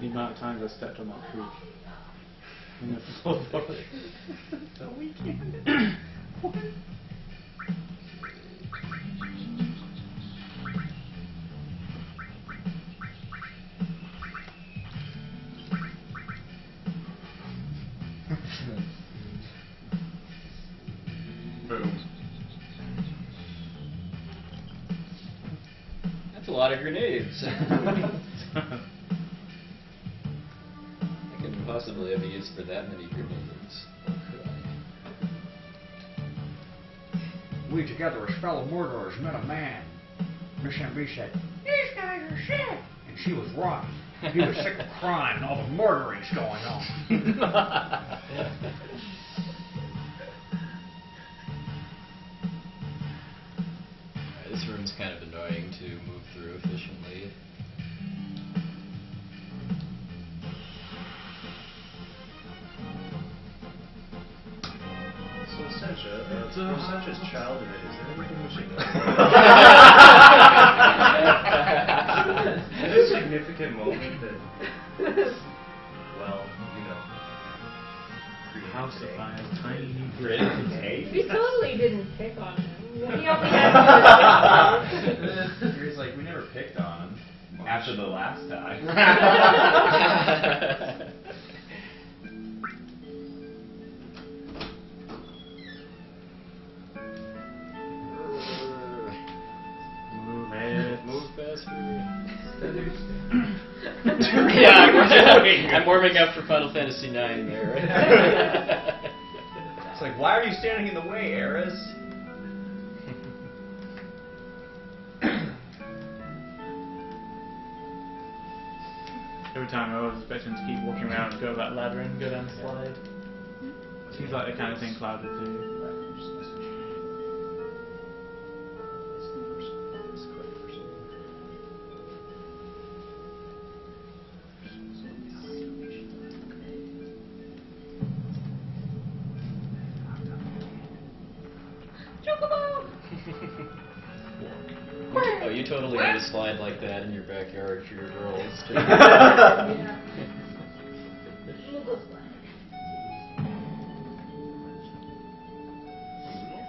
The amount of times I stepped on that creek. In the floor. So we can. Boom. That's a lot of grenades. I couldn't possibly have used for that many grenades. We together as fellow murderers met a man. Miss MB said, "These guys are sick." And she was right. He was sick of crime and all the murdering's going on. This room's kind of annoying to move through efficiently. So Essentia, for Essentia's childhood, is there anything we should know? Is there a significant moment that, well, you know, House of Fire, tiny We totally didn't pick on him. He only had He was like, we never picked on him after the last time. Move faster. Yeah, I'm warming up for Final Fantasy IX there. It's like, why are you standing in the way, Eris? Every time I was expecting to keep walking around and go up that ladder and go down the slide. Seems like the kind of thing Cloud would do. Oh, you totally need a slide like that in your backyard for your girls too.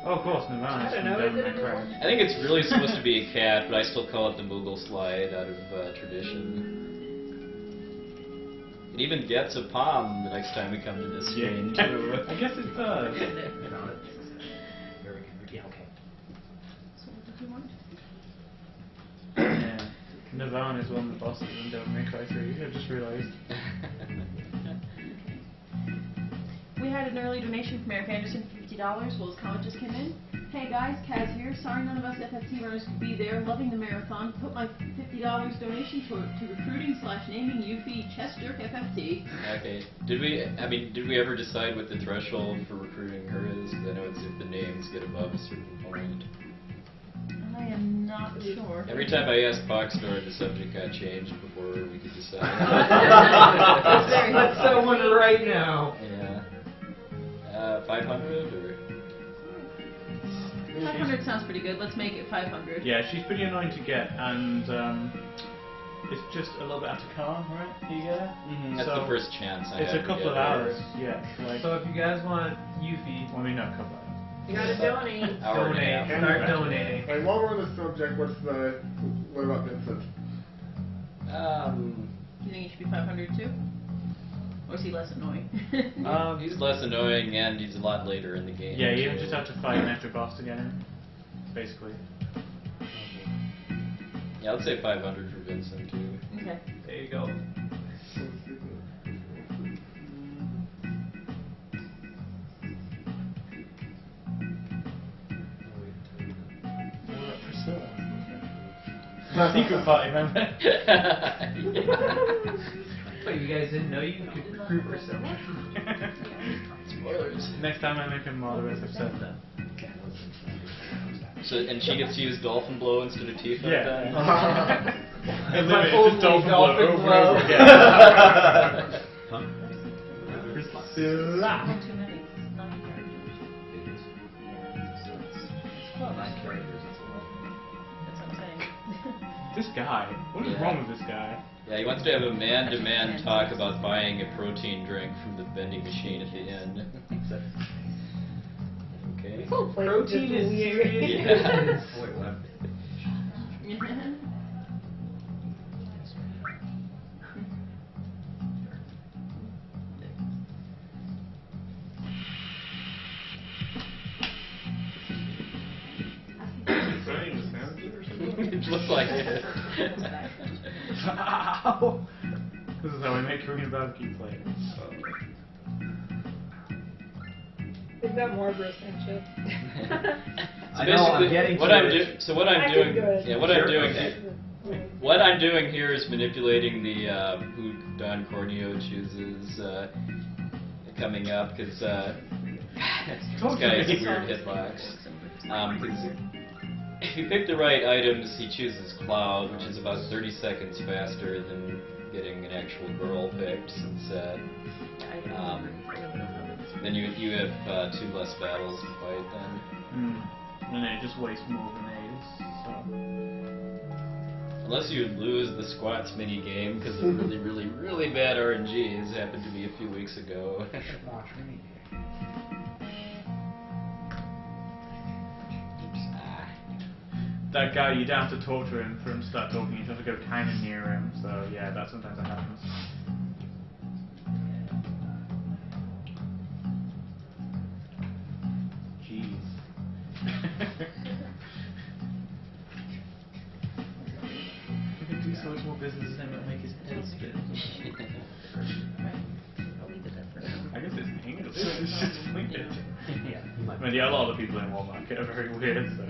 Oh, of course, Nirvana. I don't know, is it a I think it's really supposed to be a cat, but I still call it the Moogle slide out of tradition. It even gets a palm the next time we come to this screen too. I guess it does. Yeah, okay. Yeah. Nirvana is one of the bosses in Devil May Cry 3. I just realised. We had an early donation from Eric Anderson for $50. Well, his comment just came in. Hey guys, Kaz here. Sorry none of us FFT runners could be there. Loving the marathon. Put my $50 donation to recruiting/naming Yuffie Chester FFT. Okay. Did we ever decide what the threshold for recruiting her is? 'Cause I know it's if the names get above a certain point. I am not sure. Every time I asked Boxstar, the subject got changed before we could decide. Let's someone right now. Yeah. 500 or? 500 sounds pretty good. Let's make it 500. Yeah, she's pretty annoying to get, and it's just a little bit out of car, right? You get it? That's So the first chance I It's had a to couple get of her. hours, yeah. Like, So if you guys want Yuffie, well, I mean, not a couple of hours. You gotta donate. Hour and a half. donate. Start donating. Like, while we're on the subject, what about Vincent? Do you think it should be 500 too? Or is he less annoying? He's less annoying and he's a lot later in the game. Yeah, you too. just have to fight an extra boss to get him, basically. Yeah, I'd say 500 for Vincent too. Okay. There you go. Secret party, remember? But you guys didn't know you could recruit for someone. Spoilers. Next time I make him Marvelous, I've said that. So, and she gets to use Dolphin Blow instead of Tifa? Yeah. It's Limit, my just Dolphin Blow over and over again. Huh? For Godzilla. One too many. It's 9 characters. Yeah, so it's close. 9 characters, it's 11. That's what I'm saying. This guy. What is Yeah. wrong with this guy? Yeah, he wants to have a man-to-man talk about buying a protein drink from the vending machine at the end. Okay. This whole place Protein is is weird. Yeah. Wait, what? Saying the sound or something? It looks like it. Ow! This is how we make Korean barbecue players. Is that more gross than shit? I know, I'm Basically, getting what to I'm it. so what I'm I doing, think good. yeah, what I'm Sure, doing, okay. what I'm doing here is manipulating the who Don Corneo chooses coming up because this guy has weird hitbox. 'Cause if you pick the right items, he chooses Cloud, which is about 30 seconds faster than getting an actual girl picked, since then you have 2 less battles to fight then. And then it just wastes more grenades. So. Unless you lose the squats mini game because of really, really, really bad RNGs, happened to me a few weeks ago. That guy, you don't have to talk to him for him to start talking, you just have to go kind of near him, so yeah, that sometimes that happens. Jeez. You can do so much more business and it'll make his head spin. I'll leave it there for now. I guess it's English. It's just weird. Yeah, you might I mean, yeah, a lot of the people in Walmart are very weird, so.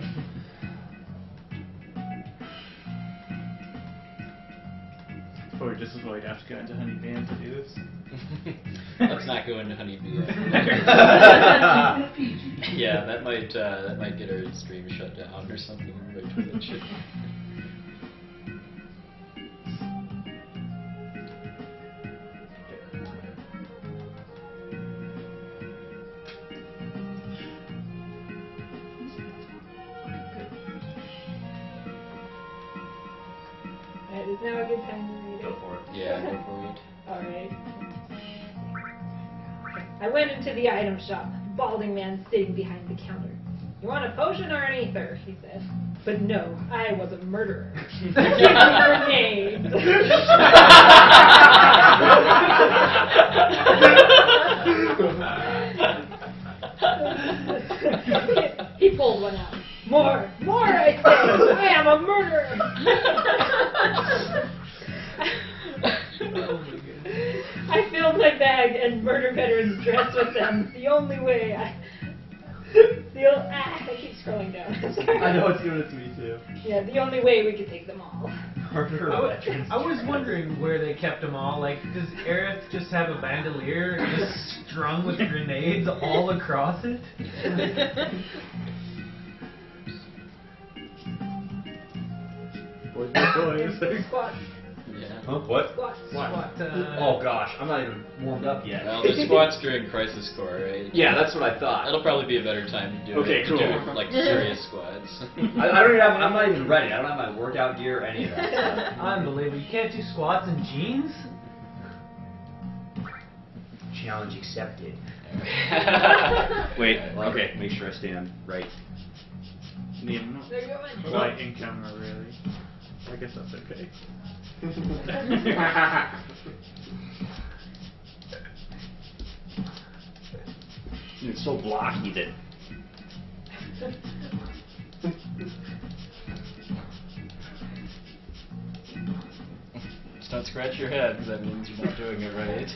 Probably just as well you'd have to go into Honey Band to do this. Let's not go into Honeybee. Yeah, that might get our stream shut down or something. Right to that shit. Alright, is now a good time to read it? Go for it. Yeah, go for it. Alright. I went into the item shop. Balding man sitting behind the counter. You want a potion or an ether? He said. But no, I was a murderer. Grenades. He pulled one out. More, I say. I am a murderer. I filled my bag and murder veterans dressed with them. The only way I keep scrolling down. Sorry. I know it's doing it to me too. Yeah, the only way we could take them all. Murder veterans. I was wondering where they kept them all. Like, does Aerith just have a bandolier just strung with grenades all across it? Boys. Squats. Yeah. Huh? What? Squats. Oh gosh, I'm not even warmed up yet. Well, the squats during Crisis Core, right? Yeah, that's what I thought. That'll probably be a better time to do Okay, it. cool. To do, like serious squats. I don't even have, I'm not even ready. I don't have my workout gear, any of that stuff. Unbelievable. You can't do squats in jeans? Challenge accepted. Wait. Okay, make sure I stand right. Yeah, not They're going. quite in camera, really. I guess that's okay. It's so blocky that. Just don't scratch your head, because that means you're not doing it right.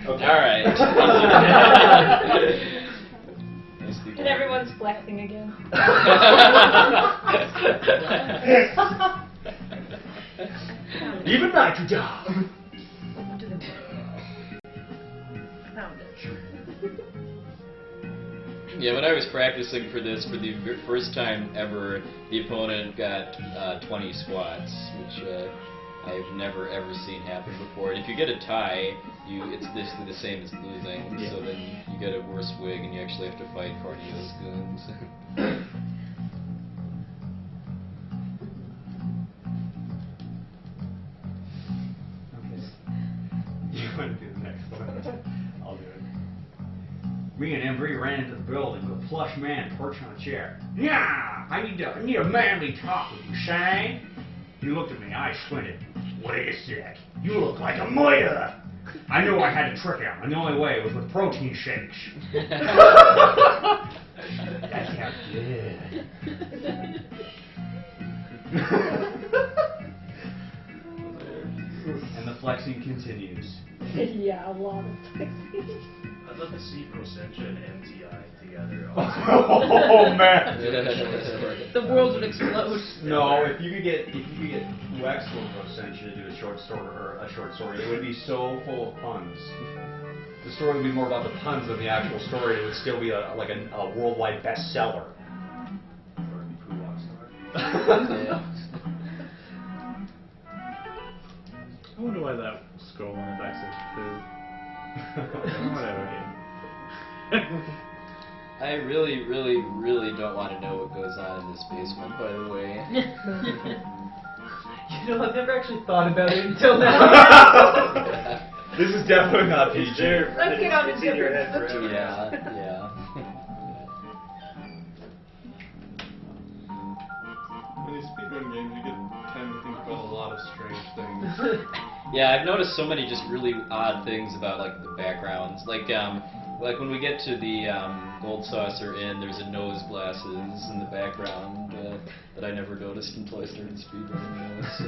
Alright. And everyone's flexing again. Even like to die. Onto the found it. Yeah, when I was practicing for this for the first time ever, the opponent got 20 squats, which I've never ever seen happen before. And if you get a tie, it's basically the same as losing. Yeah. So then you get a worse wig, and you actually have to fight Cardio's goons. You want to do the next one? I'll do it. Me and Embry ran into the building with a plush man perched on a chair. Yeah, I need a manly talk with you, Shane. He looked at me, eyes squinted. Wait a sec, you look like a murderer. I knew I had to trick him, and the only way was with protein shakes. That sounds good. And the flexing continues. Yeah, a lot of flexing. I'd love to see Procentia and MTI together. Oh man! The world would explode. No, if you could get Wexel and Procentia to do a short story, it would be so full of puns. The story would be more about the puns than the actual story. It would still be a worldwide bestseller. Or be Pooh Rockstar. Yeah. I wonder why that scroll on the back says food. Whatever. I really, really, really don't want to know what goes on in this basement, by the way. You know, I've never actually thought about it until now. This is definitely not PG. Let's get on a different Yeah, yeah. When you speedrun games, you get time to think about a lot of strange things. Yeah, I've noticed so many just really odd things about like the backgrounds. Like when we get to the Gold Saucer Inn, there's a nose glasses in the background that I never noticed until I started speedrunning those.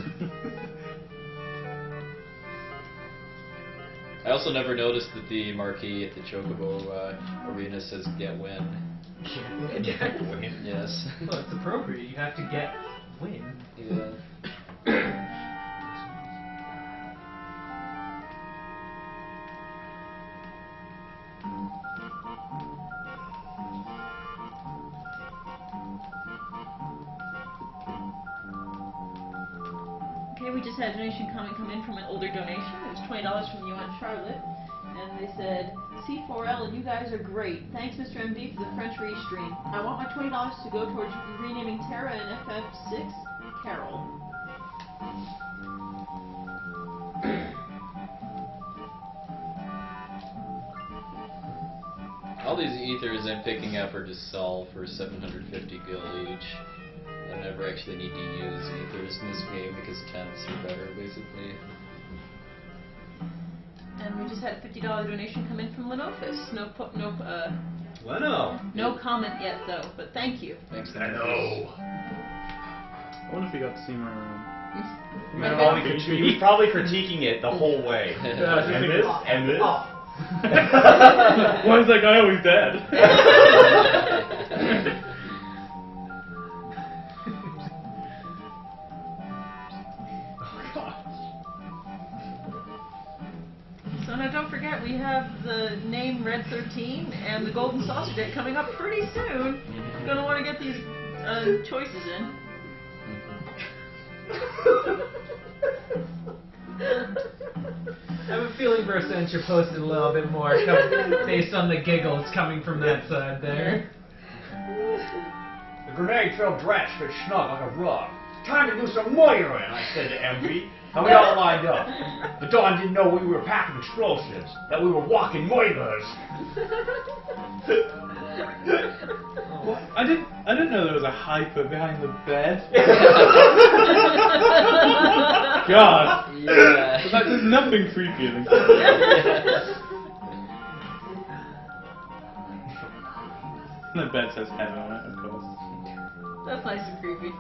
I also never noticed that the marquee at the Chocobo Arena says "Get Win." Yes. Well, it's appropriate. You have to get win. Yeah. Okay, we just had a donation comment come in from an older donation. It was $20 from you on Charlotte. And they said, C4L and you guys are great. Thanks, Mr. MB, for the French restream. I want my $20 to go towards renaming Terra and FF6 Carol. All these ethers I'm picking up are just sell for 750 gil each. I never actually need to use ethers in this game because tenths are better, basically. And we just had a $50 donation come in from Lenofus. Leno. No comment yet, though, but thank you. Thanks, I know. I wonder if you got to see my room. He was probably critiquing it the whole way. And this, and this. Why is that guy always dead? So now don't forget, we have the name Red 13 and the Golden Saucer Day coming up pretty soon. Gonna want to get these choices in. I have a feeling Versentia posted a little bit more based on the giggles coming from that side there. The grenade fell drenched but snug like a rug. Time to do some moiring, I said to MB. And we all lined up. But Dawn didn't know we were packing explosives, that we were walking moivers. What? I didn't know there was a hyper behind the bed. God. Yeah. But there's nothing creepier than the bed says heaven on it, of course. That's nice and creepy.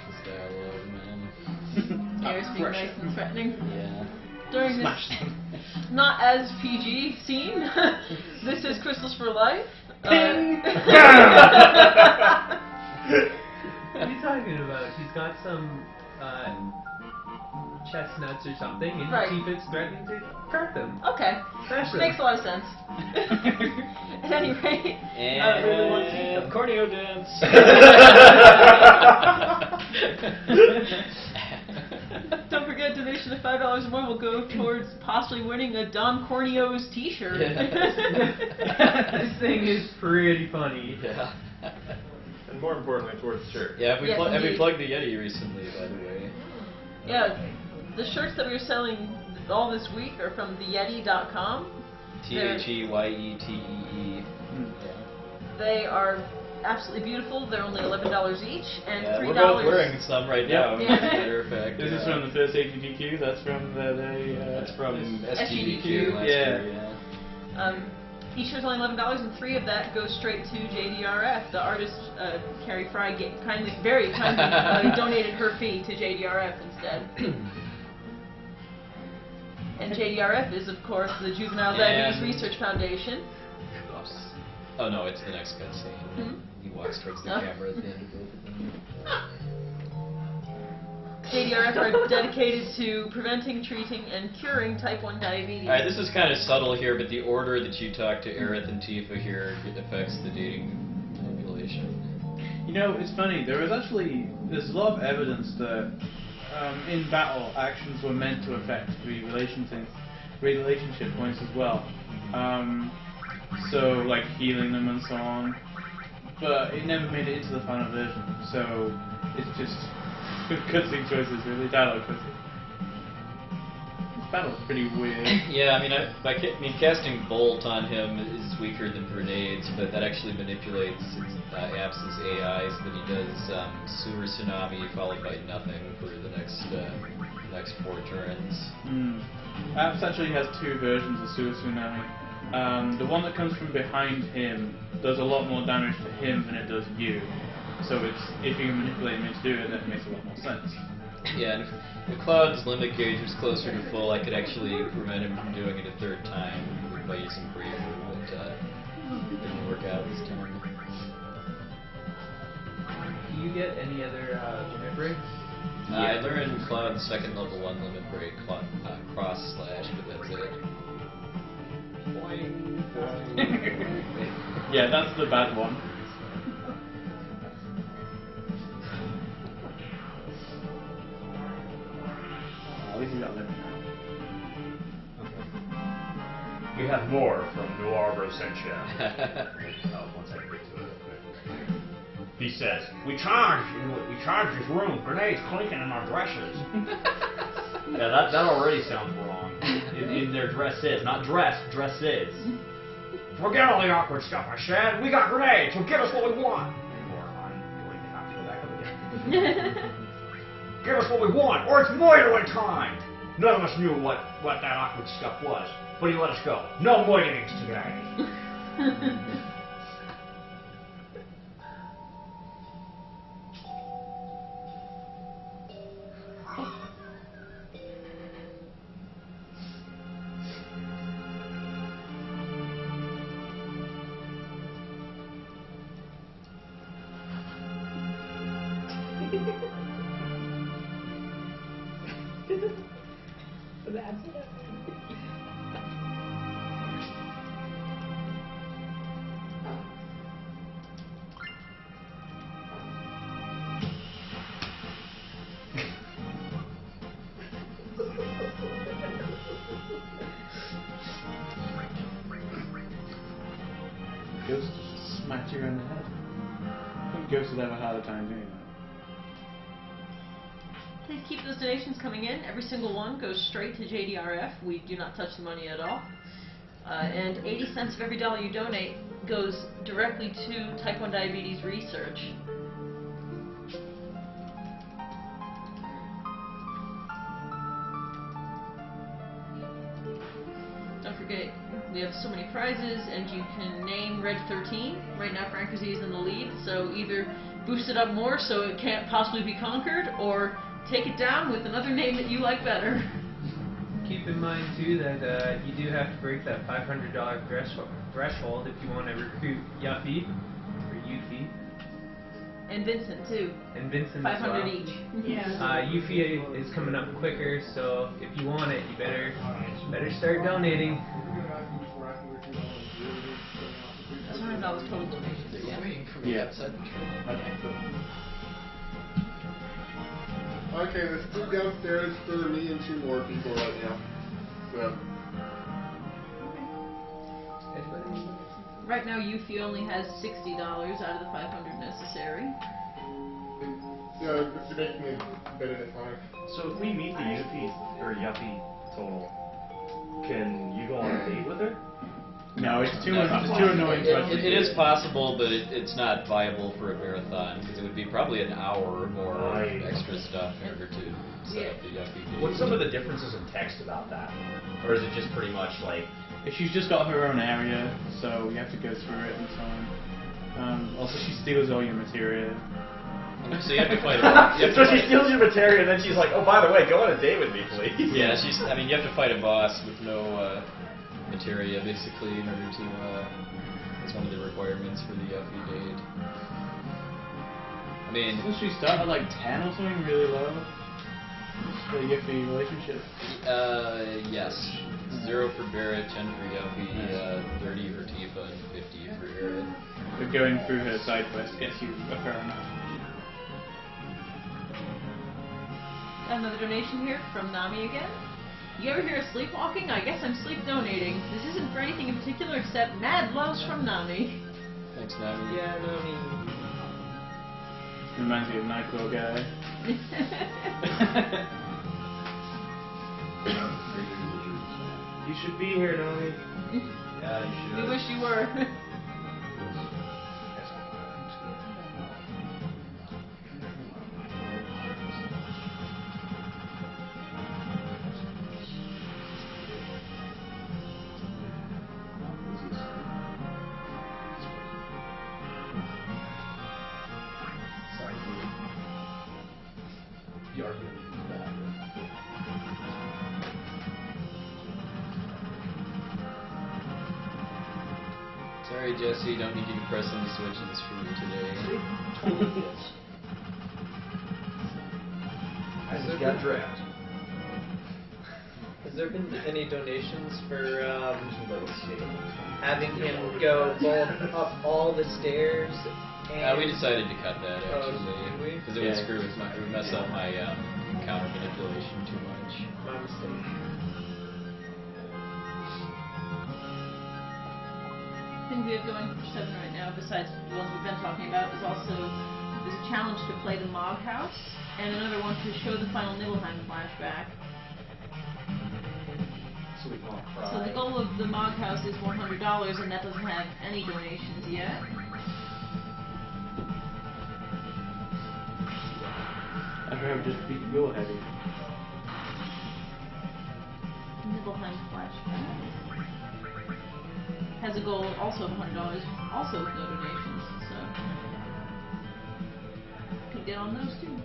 This dialogue, man. Air's being nice and threatening. Yeah. During this not as PG scene, this is Crystals for Life. got some chestnuts or something, and Right. Tifa's threatening to cart them. Okay. Smash them. Makes a lot of sense. At any rate, really want to eat them. Corneo dance. don't forget, donation of $5 or more will go towards possibly winning a Don Corneo's T-shirt. This thing is pretty funny. Yeah. And more importantly, towards the shirt. Yeah, have we, Yes, have we indeed. plugged the Yeti recently, by the way? Yeah, the shirts that we were selling all this week are from theyeti.com. THEYETEE. They are absolutely beautiful. They're only $11 each, and Yeah, $3. we're both wearing some right now, Yeah. as a matter of fact. This is from the first AGDQ. That's from That's from SGDQ. SGDQ last Yeah. year, Each shirt's only $11, and $3 of that goes straight to JDRF. The artist, Carrie Fry, very kindly donated her fee to JDRF instead. And JDRF is, of course, the Juvenile Diabetes And- Research Foundation. Oh no, it's the next cutscene. Mhm. He walks towards the Oh. camera at the end of both of them. JDRF are dedicated to preventing, treating, and curing type 1 diabetes. Alright, this is kind of subtle here, but the order that you talk to Aerith and Tifa here affects the dating manipulation. You know, it's funny. There's a lot of evidence that in battle, actions were meant to affect the relationship points as well. So, like healing them and so on. But it never made it into the final version. So it's just cutscene choices, really, dialogue choices. This battle's pretty weird. Yeah, I mean, casting Bolt on him is weaker than grenades, but that actually manipulates App's AI so that he does Sewer Tsunami followed by nothing for the next 4 turns. Apps actually has 2 versions of Sewer Tsunami. The one that comes from behind him does a lot more damage to him than it does you. So if you can manipulate him to do it, that makes a lot more sense. Yeah, and if Cloud's limit gauge was closer to full, I could actually prevent him from doing it a 3rd time by using Braver, but it didn't work out this time. Do you get any other limit breaks? I learned Cloud's 2nd level 1 limit break, Cross Slash, but that's it. Yeah, that's the bad one. At least you got limit now. We have more from Noir Rosentia. Once I get to it. He says, we charged his room, grenades clinking in our dresses. Yeah, that already sounds wrong. In their dresses, not dresses. Forget all the awkward stuff I said. We got grenades, so give us what we want. Or I'm going to have to go back up again. Give us what we want, or it's moitering time. None of us knew what that awkward stuff was, but he let us go. No moiterings today. That's it. Ghost just smacked you around the head. I think Ghost would have a harder time doing that. Please keep those donations coming in. Every single one goes straight to JDRF. We do not touch the money at all. And 80 cents of every dollar you donate goes directly to type 1 diabetes research. Don't forget, we have so many prizes, and you can name Red 13. Right now, Frank is in the lead, so either boost it up more so it can't possibly be conquered, or take it down with another name that you like better. Keep in mind too that you do have to break that $500 threshold if you want to recruit Yuffie or Yuffie. And Vincent too. And Vincent 500 as well. each. Yeah. Yuffie is coming up quicker, so if you want it, you better start donating. That's $100 total donations. Yeah. Yeah. Okay, there's food downstairs for me and 2 more people right now. So, Right now, Yuffie only has $60 out of the 500 necessary. yeah, it's making me a bit at a time. So if we meet the Yuffie total, can you go on a date with her? No, it's too annoying. It is possible, but it's not viable for a marathon because it would be probably an hour or more of Right. extra stuff in order to set up the Yuffie date. What's some of the differences in text about that? Or is it just pretty much like... She's just got her own area, so you have to go through it and so on. Also, she steals all your materia. So you have to fight a So she steals your materia and then she's like, oh, by the way, go on a date with me, please. Yeah, you have to fight a boss with no materia, basically, in order to, that's one of the requirements for the Yuffie date. I mean... Doesn't she start at like 10 or something really low? The Yuffie relationship. Yes. 0 for Barrett, 10 for Yuffie, 30 for Tifa, and 50 for Aerith. But going through her side quest gets you a fair amount. Another donation here from Nami again. You ever hear of sleepwalking? I guess I'm sleep donating. This isn't for anything in particular except mad loves from Nami. Thanks, Nami. Yeah, Nami. Reminds me of Nightclaw guy. You should be here, Nami. Yeah, you should. We wish you were. The argument is bad. Sorry, Jesse, don't need you to press any switches for me today. Totally is. I just got dragged. Has there been any donations for having him go both up all the stairs? And We decided to cut that, Oh, actually, did we? because it would screw with it would mess up my counter manipulation too much. My mistake. Thing we have going for 7 right now, besides the ones we've been talking about, is also there's a challenge to play the Mog House, and another one to show the final Nibelheim flashback. So we can all cry. So the goal of the Mog House is $100, and that doesn't have any donations yet. I'd rather just beat your heavy. Nibelheim flashback has a goal also of $100, also with no donations, so can get on those too.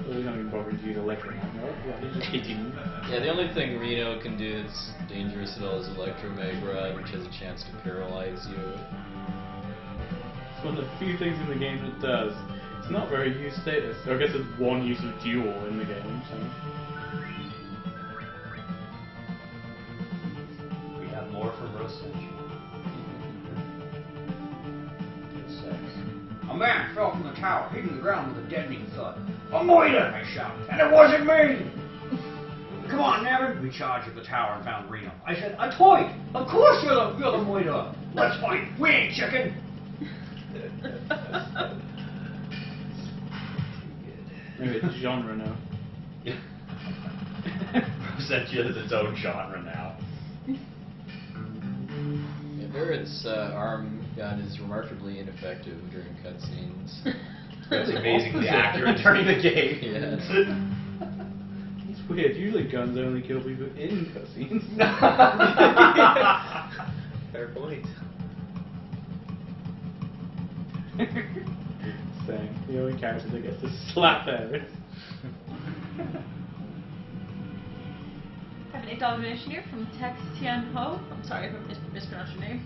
Well, he's not even bothering to use electromagnet. Yeah, he's just hitting. Yeah, the only thing Reno can do that's dangerous at all is Electromag Rod, which has a chance to paralyze you. It's one of the few things in the game it does. It's not very use status. So I guess there's one use of duel in the game, so. We have more from Roastage. A man fell from the tower, hitting the ground with a deadening thud. A Moida! I shouted, and it wasn't me! Come on, Nevin! We charged at the tower and found Reno. I said, a toy! Of course you're the Moida! Let's fight! We ain't chicken! Maybe it's genre now. Rosentia is its own genre now. Yeah, Barrett's arm gun is remarkably ineffective during cutscenes. That's amazingly accurate during the game. Yes. It's weird. Usually guns only kill people in cutscenes. Fair point. Same. The only character that gets to slap Aerith. an $8 donation here from Tex Tian Ho. I'm sorry if I mispronounced your name.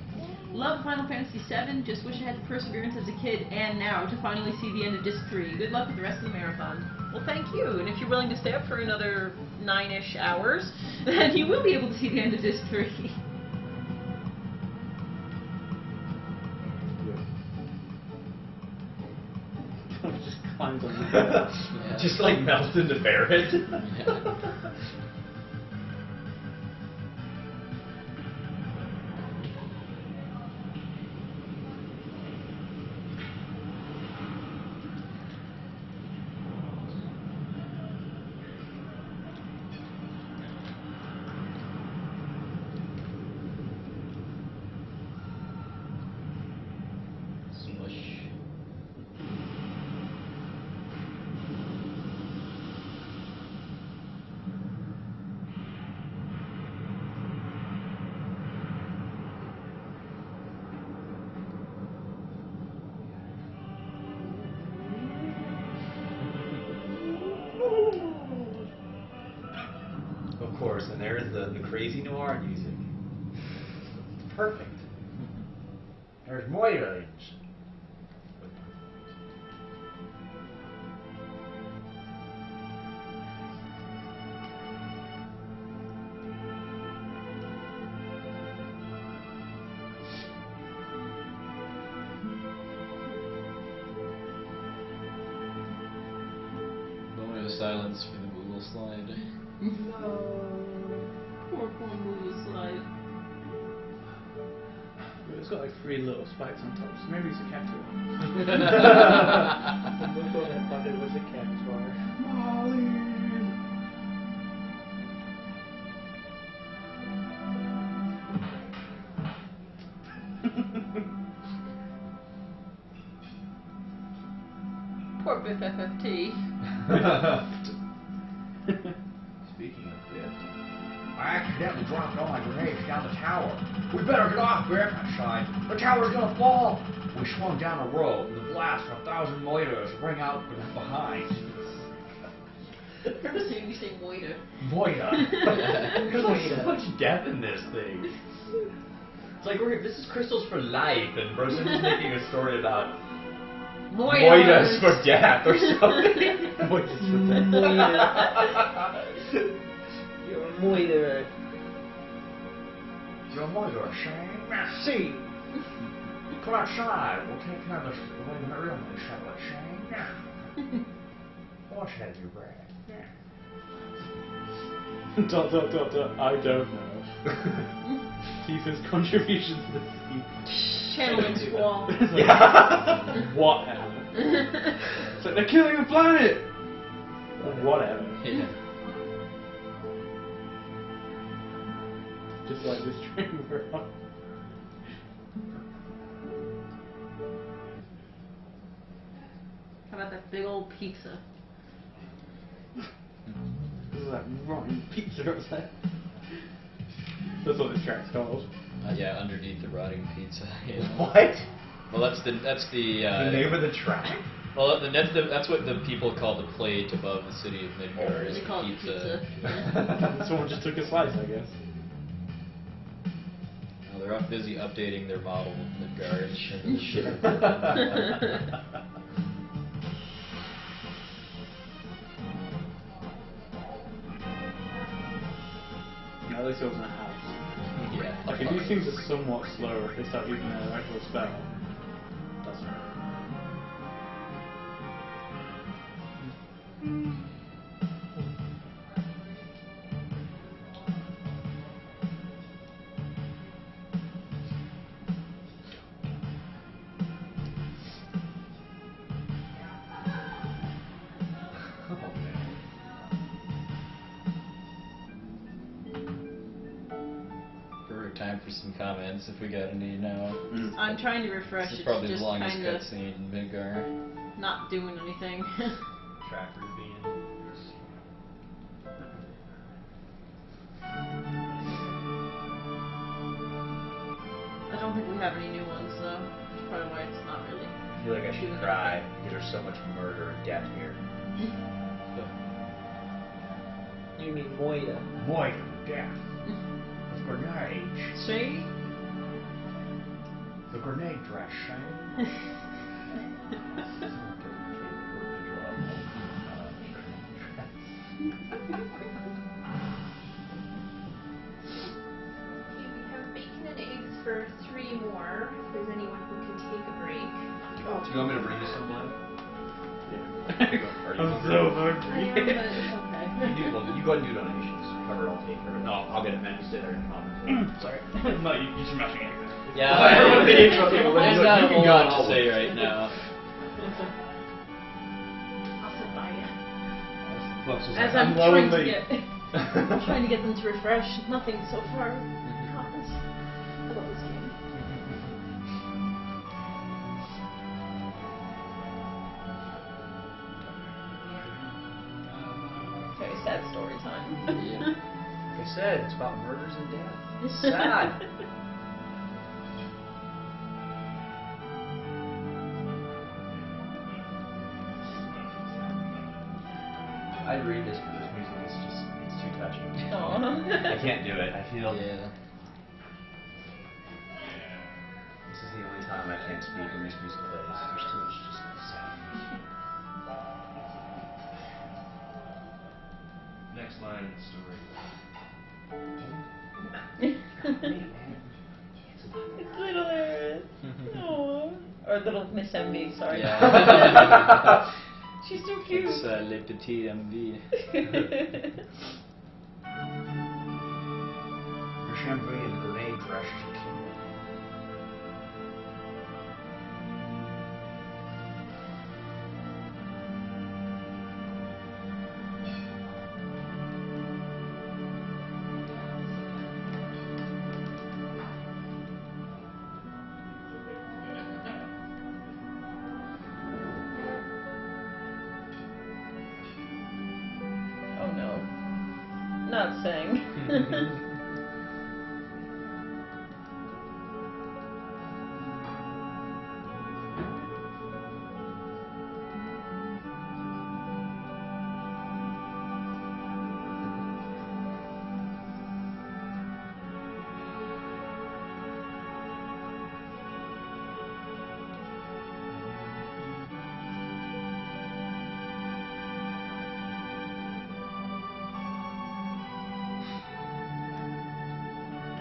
Love Final Fantasy VII. Just wish I had the perseverance as a kid and now to finally see the end of Disc 3. Good luck with the rest of the marathon. Well, thank you. And if you're willing to stay up for another 9-ish hours, then you will be able to see the end of Disc 3. Just climbs on the Just like melts into Barrett. Smush. Of course, and there is the crazy noir music. It's perfect. There's Moira. Moment of silence for the Moogle slide. No. Poor Moogle slide. It's got like 3 little spikes on top, so maybe it's a cactus. The Moogle that thought it was a cactuar. Poor Biff FFT. Speaking of Biff, I accidentally dropped all my grenades down the tower. We better get off, Biff, I sighed. The tower's gonna fall. We swung down a road, and the blast from 1,000 Moiras rang out behind. I've never seen you say Moira. Moira. There's like so much death in this thing. It's like this is Crystals for Life, and Broson's making a story about Moiras for death or something. Moiras for death. You're a Moira. Your Moira, Shane? Merci. Come outside. We'll take care of this real shall we, Shane? What's that you read? I don't know. Tifa's contribution to the scene. Channeling Squall. Yeah. Whatever. It's like, they're killing the planet! Whatever. Yeah. Just like this train we're on. How about that big old pizza? This is like rotten pizza or something. That's what this track's called. Yeah, underneath the rotting pizza. Yeah. What? Well, that's the The name of the track? well, that's what the people call the plate above the city of Midgar is They call it pizza. pizza. Someone just took a slice, I guess. Well, they're off busy updating their model of Midgar and shit. At least it wasn't a house. Yeah. Like, if these things are somewhat slower, if they start using their actual spell, that's right. Perfect time for some comments if we got any now. I'm trying to refresh. This is It's probably the just longest kind of cutscene in Midgar. not doing anything. Trackers being. I don't think we have any new ones though. That's probably why it's not really. I feel like I should cry because there's so much murder and death here. You mean Moira. Moira. death. With grenades. See? The grenade dress, see? Okay, we have bacon and eggs for 3 more. If there's anyone who can take a break. Do you want me to bring you some live? I'm so hungry. I am, but it's okay. You go ahead and do donations. Cover it, I'll take care of it. No, I'll get it, man. You stay there and comment. Sorry. No, you're smashing it. Yeah, Okay, I've well, got you a can whole go lot on to all say of it. right now. I'll sit by you. Folks, it's As like, I'm trying to lonely. get trying to get them to refresh, nothing so far happens. I love this game. Very sad story time. Yeah. Like I said, it's about murders and death. It's sad. I'd read this, but this music is just, it's too touching. I can't do it. I feel Yeah. this is the only time I can't speak when this music plays. There's too much just sadness. Next line in the story. It's little Eris. Aww. Or little Miss MV, sorry. Yeah. She's so cute. It's Le Petit MV. Your shampoo and the grenade dress should kill me. Oh no. Not saying.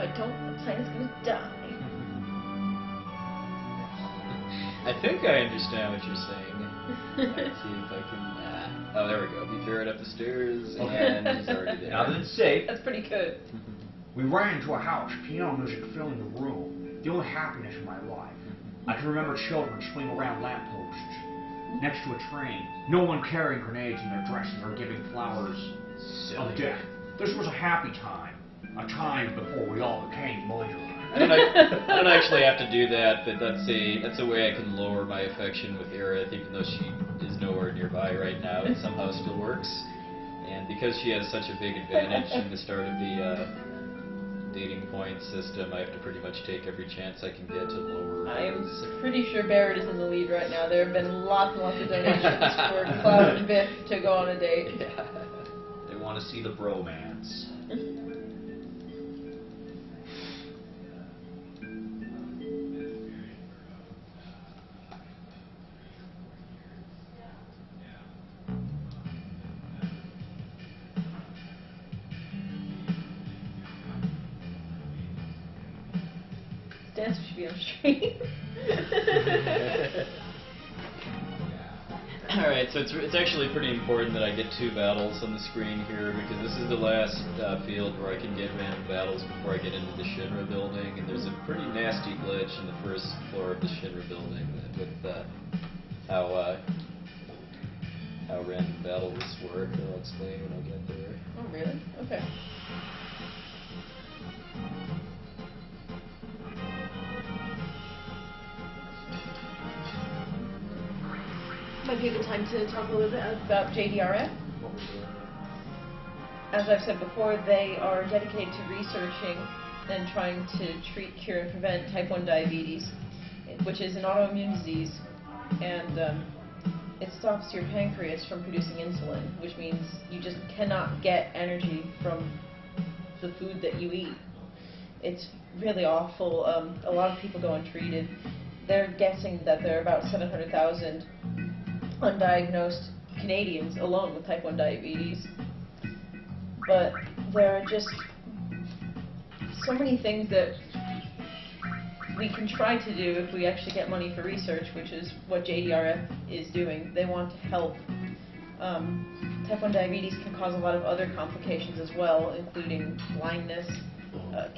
I don't, the planet's gonna die. I think I understand what you're saying. Let's see if I can. Oh, there we go. You throw it up the stairs, and he's already there. Now that it's safe, That's pretty good. We ran into a house, piano music filling the room. The only happiness in my life. I can remember children swinging around lampposts. Next to a train. No one carrying grenades in their dresses or giving flowers of death. This was a happy time. A time before we all became belligerent. I don't actually have to do that, but that's a way I can lower my affection with Aerith, even though she is nowhere nearby right now. It somehow still works, and because she has such a big advantage in the start of the dating point system, I have to pretty much take every chance I can get to lower. I'm those. pretty sure Barrett is in the lead right now. There have been lots and lots of donations for Cloud and Biff to go on a date. Yeah. they want to see the bromance. Dance should be on stream. Alright, so it's actually pretty important that I get 2 battles on the screen here, because this is the last field where I can get random battles before I get into the Shinra building, and there's a pretty nasty glitch in the first floor of the Shinra building with how random battles work. I'll explain when I get there. Oh, really? Okay. Might be a good time to talk a little bit about JDRF. As I've said before, they are dedicated to researching and trying to treat, cure, and prevent type 1 diabetes, which is an autoimmune disease, and it stops your pancreas from producing insulin, which means you just cannot get energy from the food that you eat. It's really awful. A lot of people go untreated. They're guessing that there are about 700,000 undiagnosed Canadians alone with type 1 diabetes. But there are just so many things that we can try to do if we actually get money for research, which is what JDRF is doing. They want to help. Type 1 diabetes can cause a lot of other complications as well, including blindness,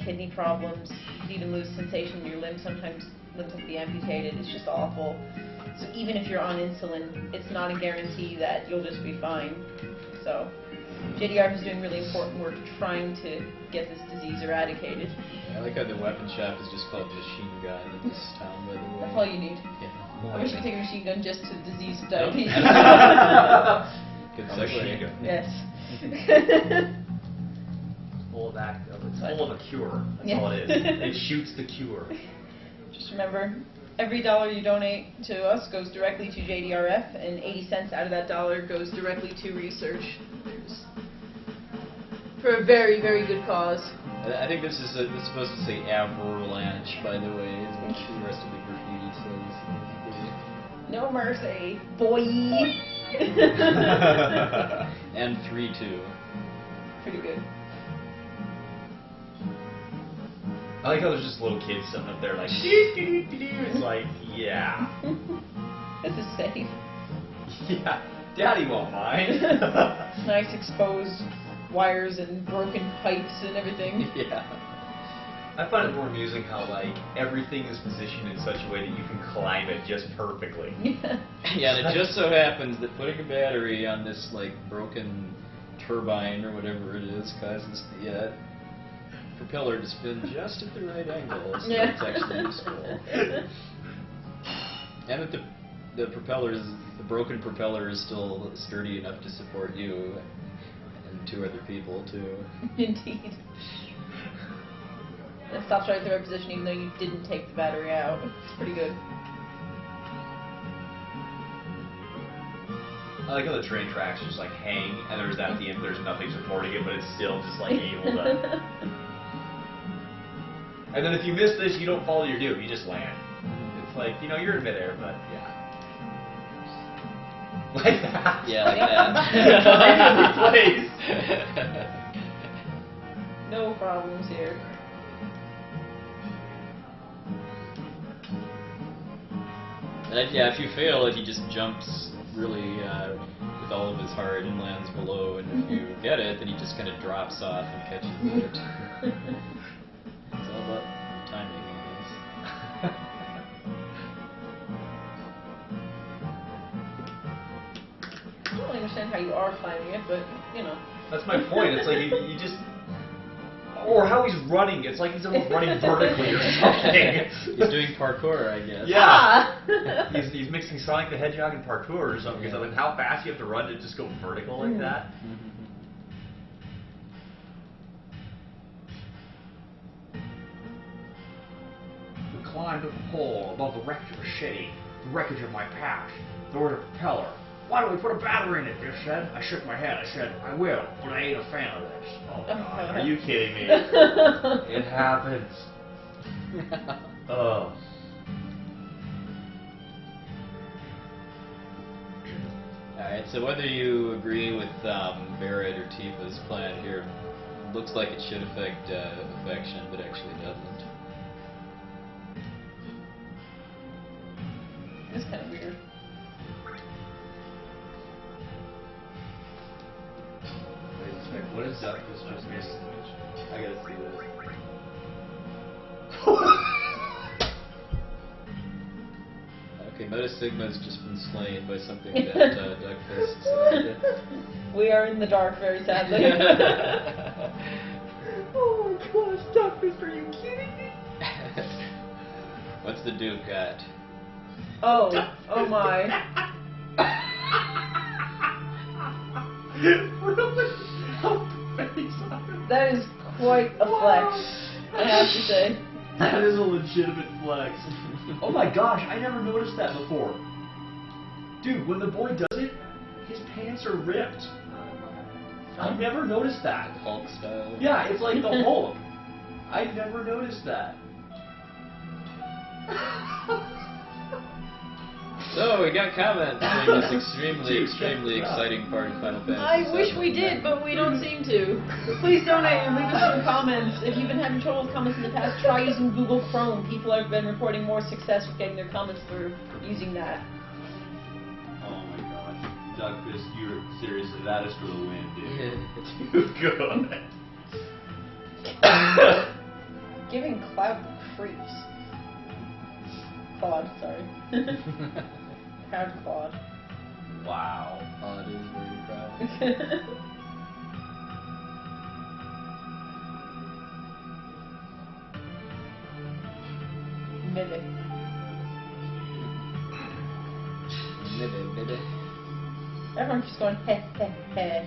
kidney problems. You can even lose sensation in your limbs. Sometimes limbs have to be amputated. It's just awful. So even if you're on insulin, it's not a guarantee that you'll just be fine. So JDRF is doing really important work trying to get this disease eradicated. I like how the weapon shop is just called Machine Gun in this town, by the way. That's all you need. Yeah. I wish we could take a machine gun just to disease diabetes. Good A machine segue. gun. Yes. Full of that. It's full of a cure. That's Yeah. all it is. It shoots the cure. Just remember, every dollar you donate to us goes directly to JDRF, and 80 cents out of that dollar goes directly to research. For a very, very good cause. I think this is supposed to say Avalanche, by the way, is what the rest of the graffiti says. No mercy, boy. And 3-2. Pretty good. I like how there's just little kids sitting up there like, it's like, yeah. This is safe. Yeah, Daddy won't mind. Nice exposed wires and broken pipes and everything. Yeah. I find it more amusing how, like, everything is positioned in such a way that you can climb it just perfectly. Yeah, and it just so happens that putting a battery on this, like, broken turbine or whatever it is causes the propeller to spin just at the right angle, so Yeah. it's actually useful. And that the broken propeller is still sturdy enough to support you and 2 other people, too. Indeed. It stops right at the right position even though you didn't take the battery out. It's pretty good. I like how the train tracks just, like, hang, and there's at the end, there's nothing supporting it, but it's still just, like, able to... And then if you miss this, you don't follow your doom, you just land. It's like, you know, you're in midair, but yeah. Like that. Yeah, like that. No problems here. And yeah, if you fail, he just jumps really with all of his heart and lands below, and if you get it, then he just kind of drops off and catches it. It's all about timing, I guess. I don't really understand how you are climbing it, but, you know. That's my point. It's like you just... Or how he's running. It's like he's almost running vertically or something. He's doing parkour, I guess. Yeah. Ah. he's mixing Sonic the Hedgehog and parkour or something. Because like how fast you have to run to just go vertical like that. We climbed up a pole above the wreckage of a machete, the wreckage of my pack. There was a propeller. Why don't we put a battery in it? Biff said. I shook my head. I said, I will, but I ain't a fan of this. Oh, God. Are you kidding me? It happens. Oh. Alright, so whether you agree with Barrett or Tifa's plan here, looks like it should affect affection, but actually doesn't. It's kind of weird. Wait a sec, what is Duck just missing? I gotta see this. Okay, Meta Sigma's just been slain by something that Duckfist said. We are in the dark, very sadly. Oh my gosh, Duckfist, are you kidding me? What's the Duke got? Oh my. That is quite a flex, I have to say. That is a legitimate flex. Oh my gosh, I never noticed that before. Dude, when the boy does it, his pants are ripped. I never noticed that. Hulk style. Yeah, it's like the Hulk. I never noticed that. So we got comments during this extremely exciting part of Final Fantasy I wish VII. we did, but we don't seem to. Please donate and leave us some comments. If you've been having trouble with comments in the past, try using Google Chrome. People have been reporting more success with getting their comments through using that. Oh my gosh. Doug Fisk, you're seriously, that is for the win, dude. Good. Giving Cloud creeps. Claude, sorry. Proud Claude. Wow. Claude is very proud. Mimic. Maybe. Everyone's just going, heh, heh, heh.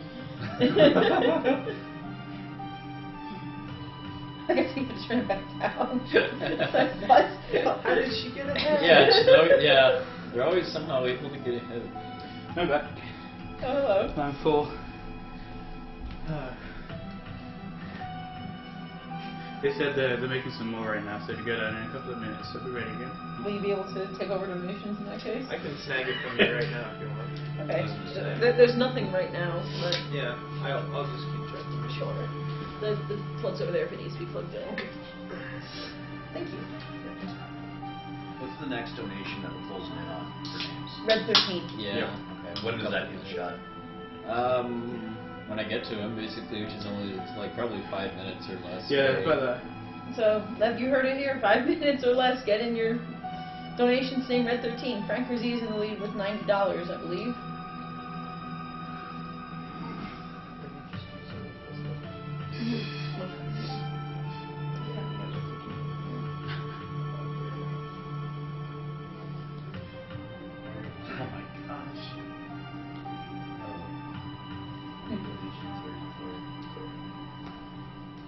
I guess he just ran back down. It's like, what? How did she get ahead? Yeah, they're always somehow able to get ahead. I'm back. Oh, hello. I'm full. They said they're making some more right now, so if you go down in a couple of minutes, they'll be ready again. Will you be able to take over donations in that case? I can snag it from you right now if you want. Okay. I was gonna say. There's nothing right now, but Yeah, I'll just keep track of it. sure. The plug's over there if it needs to be plugged in. Thank you. What's the next donation that we're closing in on for names? Red 13. Yeah. Okay, when does that get the shot? When I get to him, basically, which is it's like probably 5 minutes or less. Yeah, but So, have you heard it here? 5 minutes or less. Get in your donations. Name Red 13. Frank Rizzi is in the lead with $90, I believe. Oh my gosh.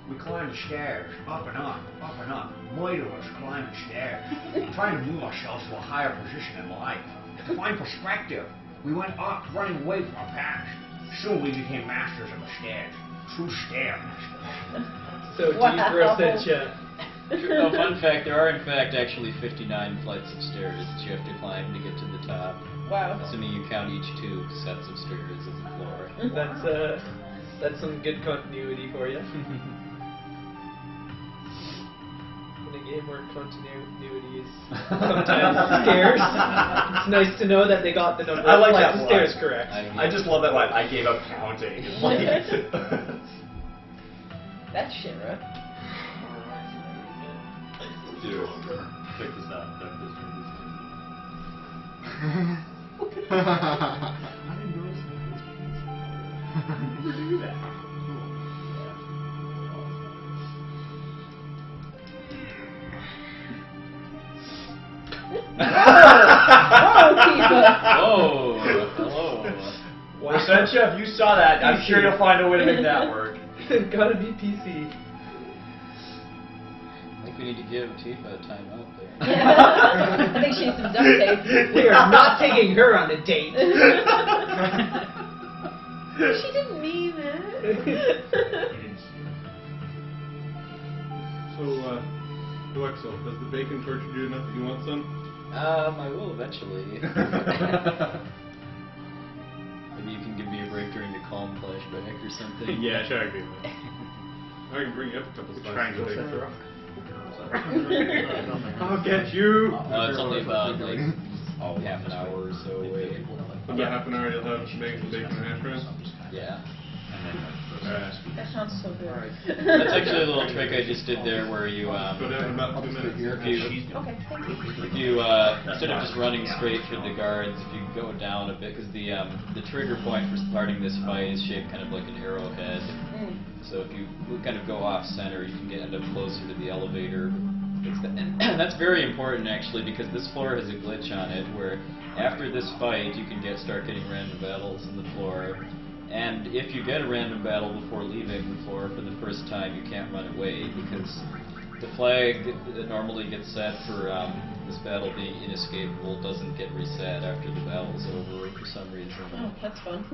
We climbed the stairs, up and up, up and up. Moira was climbing stairs, trying to move ourselves to a higher position in life. To find perspective, we went up, running away from our past. Soon we became masters of the stairs. True stair masters. So, Wow. Deidre sent you. Oh, fun fact, there are in fact actually 59 flights of stairs that you have to climb to get to the top. Wow. Assuming you count each 2 sets of stairs as a floor. That's some good continuity for you. In a game where continuity is sometimes scarce, it's nice to know that they got the number I of like flights that of stairs line. correct. I just love that line. I gave up counting. Like, That's Shinra. dude, check this out. Check this out. I didn't notice that. Never do that. Oh, hello. Resentia, if you saw that, I'm sure you'll find a way to make that work. It's gotta be PC. I think we need to give Tifa a time out there. Yeah. I think she needs some duct tape. We are not taking her on a date. She didn't mean that. So, Duexel, does the bacon torture do enough? You want some? I will eventually. Maybe you can give me a break during the calm flashback or something. yeah, sure, I agree with that. I can bring you up a couple slices. Triangle of bacon. center. I'll get you! No, it's only about like half an hour or so away. About half an hour, you'll have bacon and hash browns. Yeah. That sounds so good. That's actually a little trick I just did there where you, Go down in about 2 minutes. Okay, thank you. if you instead of just running straight for the guards, if you go down a bit, because the trigger point for starting this fight is shaped kind of like an arrowhead. So if you kind of go off center, you can end up closer to the elevator. And that's very important actually, because this floor has a glitch on it where after this fight you can start getting random battles in the floor. And if you get a random battle before leaving the floor for the first time, you can't run away because the flag that normally gets set for this battle being inescapable doesn't get reset after the battle's over for some reason. Oh, that's fun.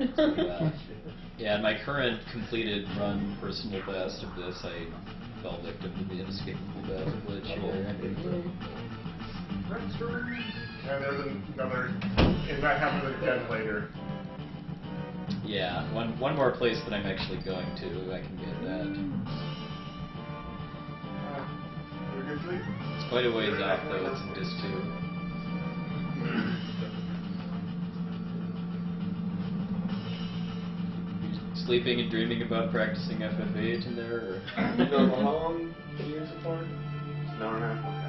Yeah, in my current completed run personal best of this, I fell victim to the inescapable battle glitch here. And there's another, and that happens again later. Yeah, one more place that I'm actually going to, I can get that. You good sleep? It's quite a ways off though, it's in Disc 2. Sleeping and dreaming about practicing FF8 in there, or? No, how long can you use it for? An hour and a half.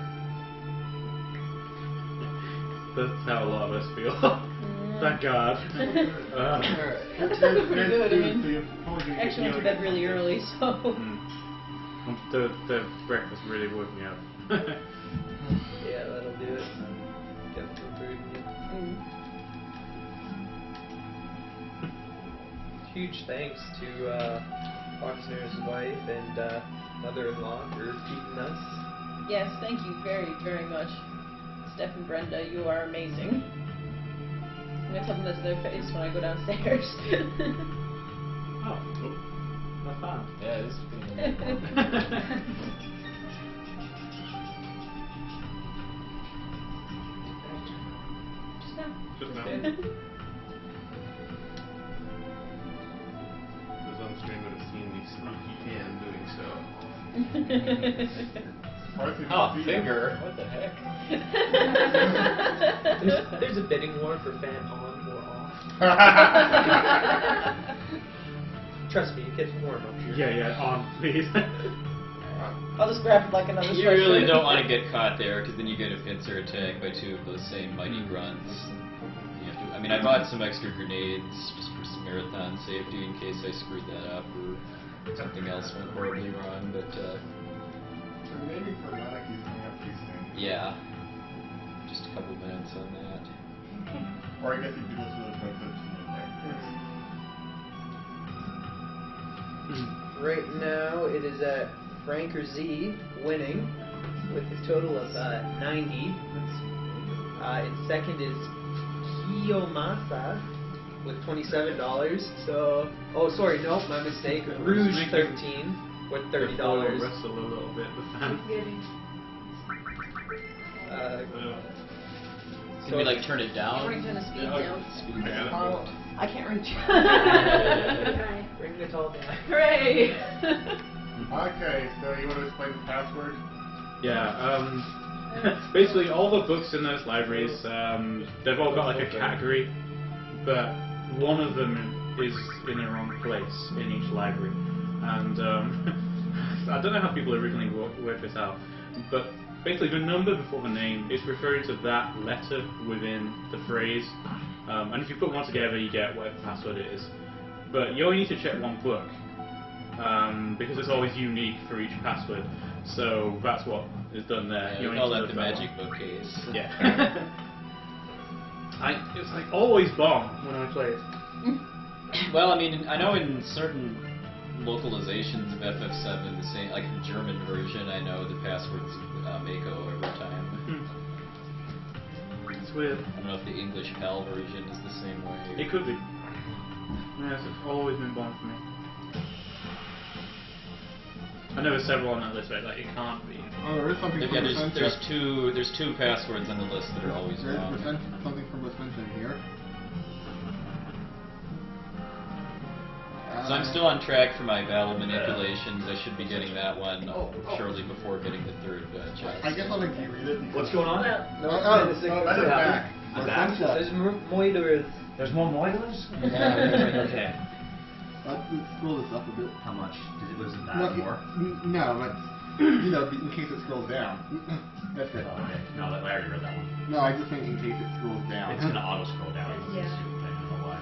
That's how a lot of us feel. Thank God. That's pretty good. I mean, actually went to bed really early, so. The breakfast really woke me up. Yeah, that'll do it. Definitely pretty good. Huge thanks to Oxner's wife and mother-in-law for feeding us. Yes, thank you very, very much. Steph and Brenda, you are amazing. I'm gonna tell them that to their face when I go downstairs. Oh, that's fun. Yeah, this is pretty Just now. Those on the stream would have seen me sneaky in doing so. Oh, finger! What the heck? There's a bidding war for fan on or off. Trust me, it gets warm up here. Yeah, on, please. I'll just grab like another You really don't want to get caught there, because then you get a pincer attack by two of those same mighty grunts. You have to, I mean, I bought some extra grenades just for some marathon safety in case I screwed that up or something else went horribly wrong, but So maybe for Manic he's coming up pretty soon. yeah, just a couple minutes on that. Or I guess you could listen to the Princess Right now, it is Franker Z winning with a total of 90. In second is Kiyomasa with $27. So, oh, sorry, nope, my mistake. Rouge 13 with $30. Wrestle a little bit, the fan. Can we like turn it down? We're gonna speed down. Speed down. Oh, I can't reach. Bring it all down. Hooray! Okay, so you want to explain the password? Yeah, basically all the books in those libraries, they've all got like a category, but one of them is in the wrong place in each library. And I don't know how people originally worked this out, but basically the number before the name is referring to that letter within the phrase, and if you put one together you get whatever password it is. But you only need to check one book, because it's always unique for each password. So that's what is done there. Yeah, You we only call need that to the look at magic one. bookcase. Yeah. It's like always bomb when I play it. Well, I mean, I know in certain localizations of FF7, the same, like the German version, I know the passwords Mako every time. It's weird. I don't know if the English PAL version is the same way. It could be. Yes, it's always been bomb for me. I know there's several on that list, right? Like it can't be. Oh, there is something Yeah, there's two passwords on the list that are always wrong. something from Ascension here. So I'm still on track for my battle manipulations. I should be getting that one shortly before getting the third chest. I guess I'll let you read it. What's going on? No, that's back. I'm back. There's moiders. There's more Moilers? Okay. Let's scroll this up a bit. How much? Was it that No, more? no, that's, you know, in case it scrolls down. That's it. Oh, okay. No, I already read that one. No, I just think in case it scrolls down. It's gonna auto scroll down. Yeah. I don't know why.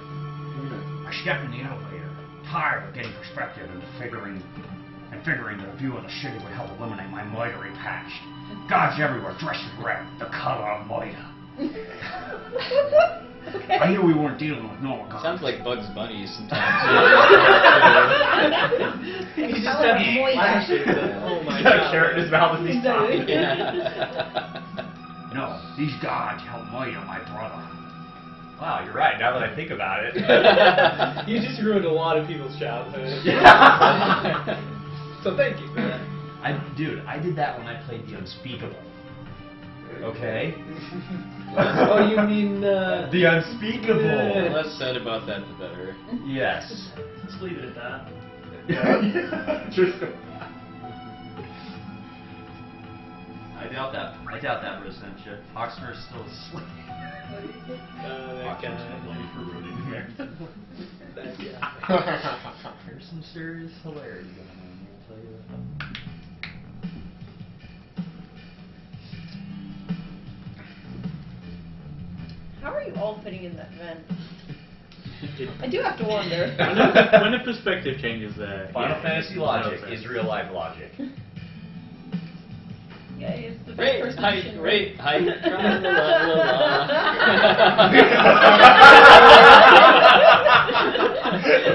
I stepped in the elevator, tired of getting perspective and figuring the view of the city would help eliminate my moitery past. Gods everywhere dressed in red, the color of moita. I knew we weren't dealing with normal gods. Sounds like Bugs Bunny sometimes. You just have flashes. Oh my god. Carrot in his mouth as he's talking. Yeah. No, these gods helped murder my brother. Wow, you're right. Now that I think about it. You just ruined a lot of people's childhood. So thank you for that. Dude, I did that when I played The Unspeakable. Okay? Oh, you mean The Unspeakable. The less said about that, the better. Yes. Let's leave it at that. Just. I doubt that, Rosentia. Oxnard's still asleep. that guy. for ruining That guy. There's some serious hilarity going on, I'll tell you that. How are you all fitting in that vent? I do have to wonder. When the perspective changes there. Final yeah, Fantasy it logic makes is real life logic. Yeah, it's the best Rate, person height, mission. rate, height, I'm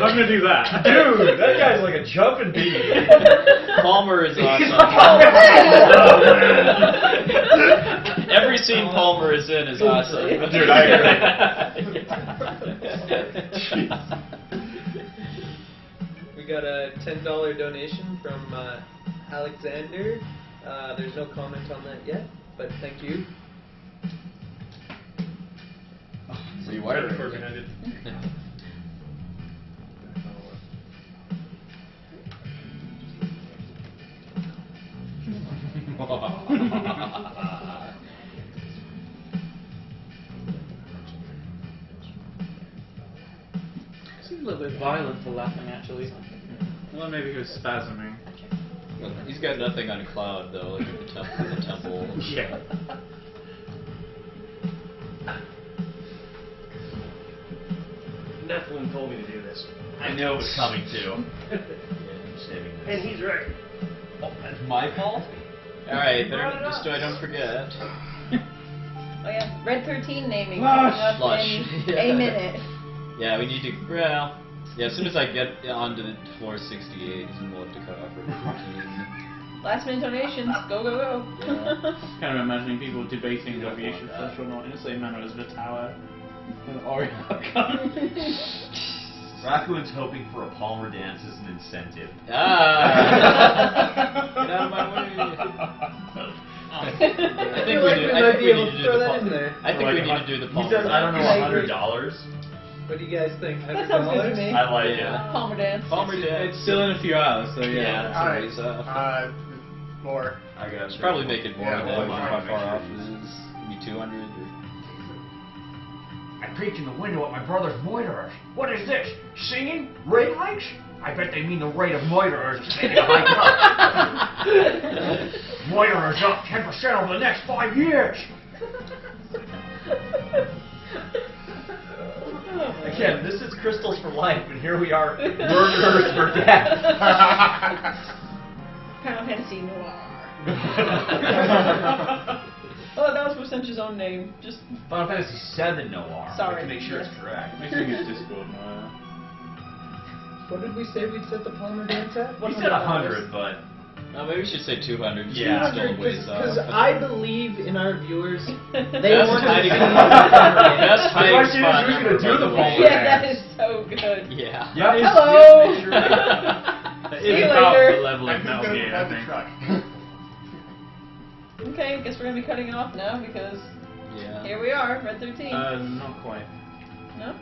not gonna do that. Dude, that guy's like a jumping bee. Palmer is awesome. Every scene Palmer is in is awesome. Dude, I We got a $10 donation from Alexander. There's no comment on that yet, but thank you. Rewiring. Seems a little bit violent for laughing, actually. Well, maybe he was spasming. He's got nothing on Cloud though, like at the temple. Yeah. Nephilim told me to do this. I know it was coming too. And he's right. Oh, that's my fault? Alright, better just so I don't forget. Oh yeah, Red 13 naming Flush. coming up Flush. in a minute. Yeah, we need to. Well, yeah, as soon as I get onto the floor 68, then we'll have to cut off for 14. Last minute donations, go go go. Yeah. Kind of imagining people debating whether you should flush or not in the same manner as the tower. When Oreo comes. Raccoon's hoping for a Palmer dance as an incentive. Ah! Get out of my way! I think we need to do the Palmer. I think we need to do the Palmer. He says, I don't know, $100. What do you guys think? That sounds good to me. I like it. Palmer dance. Palmer dance. It's still in a few hours, so Yeah, yeah. it's a ways off. More. I got Should probably make it more Yeah, than well, how make far sure off it is. Maybe 200 or... I peeked in the window at my brother's moiterers. What is this? Singing? Rate hikes? I bet they mean the rate of moiterers is taking a hike up. Moiterers up 10% over the next 5 years. Again, this is Crystals for Life, and here we are, murderers for death. Final Fantasy Noir. Oh, that was Rosentia's own name. Just Final Fantasy VII Noir. Sorry. To make sure it's correct. I think it's Discord now. What did we say we'd set the Palmer dance at? He said 100, but maybe we should say 200. Yeah. Still a ways off. Because I believe in our viewers. They Best want to hiding see Best hiding question is, spot who's ever, gonna do by the way. Palmer yeah, that is so good. Yeah. Yep. Hello. Make sure That See is you about later. the level of Metal Gear, I think. Okay, I guess we're gonna be cutting it off now because Yeah. here we are, Red 13. Not quite. No?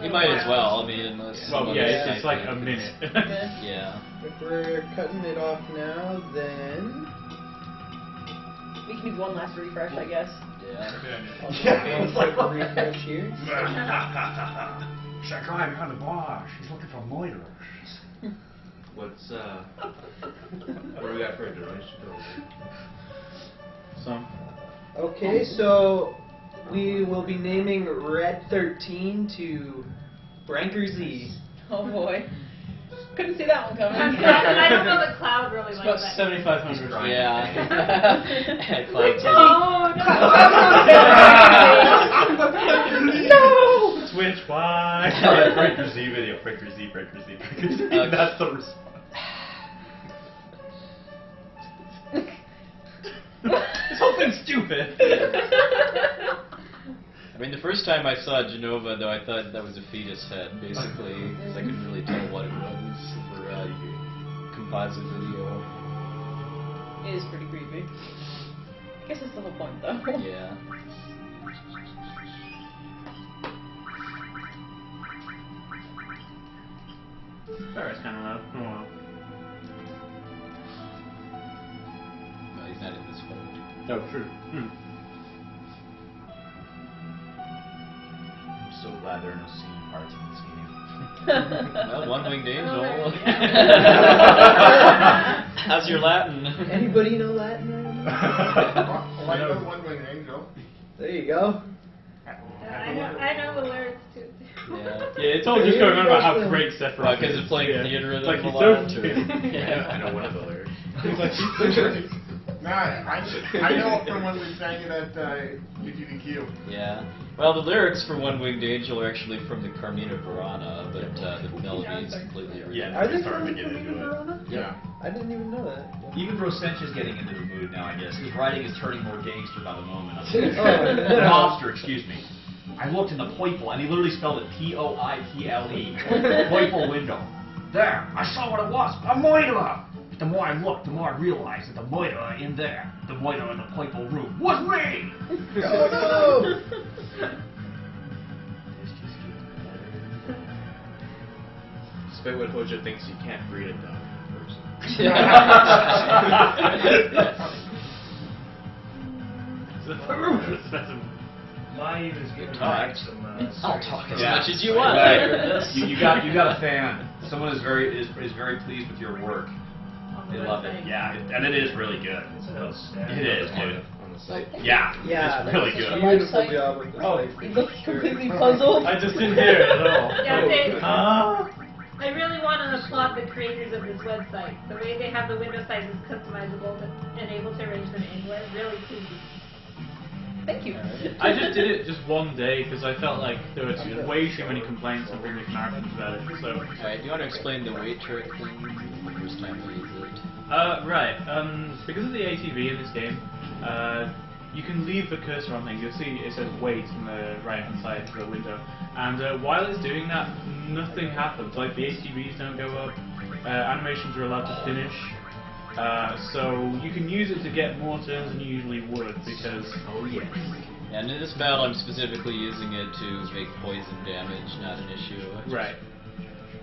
You might as well. I mean, unless. Well, someone yeah, is it's like a typing. minute. Okay. Yeah. If we're cutting it off now, then We can do one last refresh, I guess. Yeah. I'll just Yeah, it's like- refresh here. That guy behind the bar, she's looking for moiterers. What's what do we got for a donation? So, Okay, so we will be naming Red 13 to Branker Z. Oh boy. Couldn't see that one coming. I don't know that Cloud really it's likes about that. 7,500. Yeah. Cloud No! Switch, why? Breaker Z video. Breaker Z, Breaker Z, Breaker Z. That's the response. This whole something stupid. I mean, the first time I saw Genova, though, I thought that was a fetus head, basically, because I couldn't really tell what it was for composite video. It is pretty creepy. I guess that's the whole point, though. Yeah. Ferris kind of low. Oh well. No, he's not in this photo. Oh, true. I'm so glad there are no singing parts in this game. Well, one-winged angel. Oh, there you go. How's your Latin? Anybody know Latin? I know one-winged angel. There you go. I know the lyrics too. Yeah. Yeah, it's all just going on about how great Sephiroth is. Because it's playing theater of Like a he's lot. so or- yeah. I know one of the lyrics. No, I know it from when we sang it at UTDQ. Yeah. Well, the lyrics for One Winged Angel are actually from the Carmina Burana, but the melody is completely original. Yeah, Are they're they starting to from get into it. Verona? Yeah. I didn't even know that. Even Brosentia's getting into the mood now, I guess. His writing is turning more gangster by the moment. Mobster, excuse me. I looked in the Poiple, and he literally spelled it Poiple. Poiple window. There, I saw what it was. A moiter! But the more I looked, the more I realized that the moiter in there, the moiter in the Poiple room, was me! Oh no! Spitwood Hoja thinks you can't breed a dog person. It's a ferocious specimen. Live is giving talk. me some. I'll talk as Yeah. much as you want. Right. after this. You got a fan. Someone is very pleased with your work. They love it. Yeah, and it is really good. It's outstanding. It is, dude. On the site. Yeah, Yeah, it's really that's good. a beautiful Website. job with the Oh. site. You look completely puzzled. I just didn't hear it at all. Yeah, they- Ah. I really want to applaud the creators of this website. The way they have the window sizes customizable and able to arrange them anywhere, really cool. Thank you. I just did it just one day because I felt like there were way too many complaints on previous narratives about it. So, Alright, do you want to explain the weight trick thing the first time we used it? right. Because of the ATV in this game, you can leave the cursor on things. You'll see it says weight in the right-hand side of the window, and while it's doing that, nothing happens. Like the ATVs don't go up, animations are allowed to finish. So you can use it to get more turns than you usually would because. Oh yes. And in this battle, I'm specifically using it to make poison damage, not an issue. Right.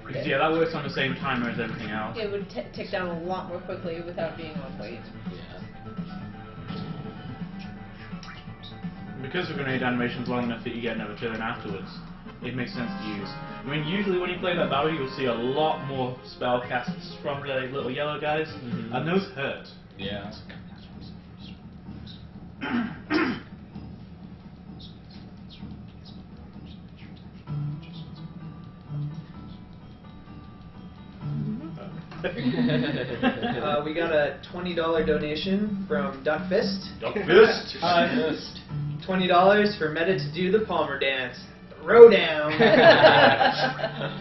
Because yeah, that works on the same timer as everything else. It would tick down a lot more quickly without being on weight. Yeah. Because the grenade animation's long enough that you get another turn afterwards, it makes sense to use. I mean, usually when you play that battle, you'll see a lot more spell casts from the little yellow guys, and those hurt. Yeah. We got a $20 donation from Duck Fist. Fist. $20 for Meta to do the Palmer dance. Throw down. I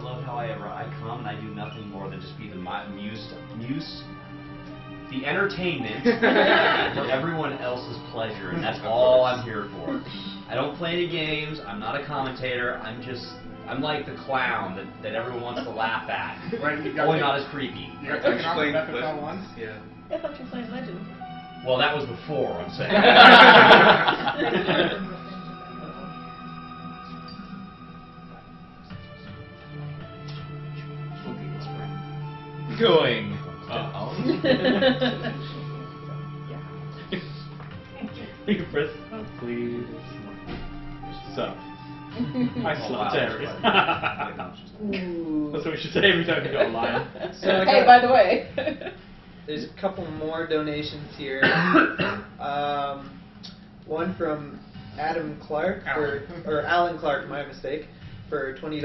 love how I come and I do nothing more than just be the the entertainment for everyone else's pleasure, and that's all I'm here for. I don't play any games. I'm not a commentator. I'm like the clown that everyone wants to laugh at. Right, you got Only the- not as creepy. You got taken off of FFL once? Yeah. I thought you were playing Legend. Well, that was before, I'm saying. Going. You press, oh, please. So, I slept Aries. That's what we should say every time we got a line. So I Hey, got- by the way. There's a couple more donations here. One from Adam Clark, or Alan Clark, my mistake, for $20.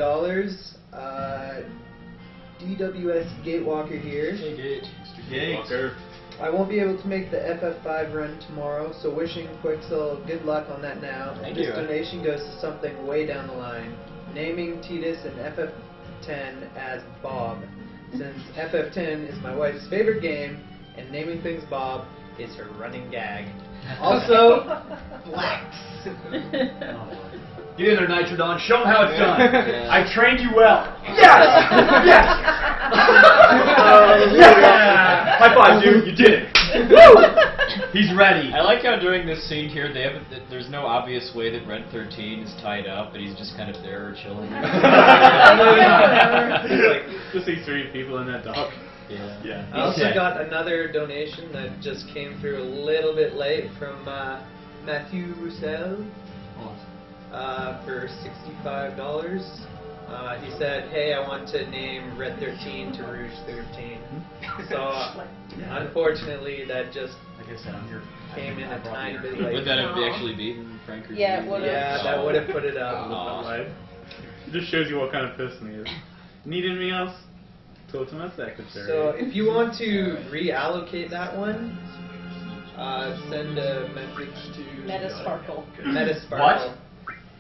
DWS Gatewalker here. Hey, Gate. Mr. Gates. Walker. I won't be able to make the FF5 run tomorrow, so wishing Quixel good luck on that now. Thank This you. donation goes to something way down the line. Naming Titus and FF10 as Bob. Since FF10 is my wife's favorite game, and naming things Bob is her running gag. Also, flex. Get in there, Nitrodon. Show him how it's done. Yeah. I trained you well. Yes! Yes! Yes! High five, dude. You did it. Woo! He's ready. I like how during this scene here, there's no obvious way that Red 13 is tied up, but he's just kind of there chilling. Like, just these 3 people in that dock. Yeah. I also Okay. got another donation that just came through a little bit late from Matthew Roussel for $65. He said, "Hey, I want to name Red 13 to Rouge 13." So, unfortunately, that just Like I said, I'm here. came in a tiny bit late. Would that have actually beaten Frank or Yeah, it G? would've. Yeah, that would have put it up. It just shows you what kind of person he is. Need anything else? Talk to my secretary. So, if you want to reallocate that one, send a message to Metasparkle. Metasparkle. What?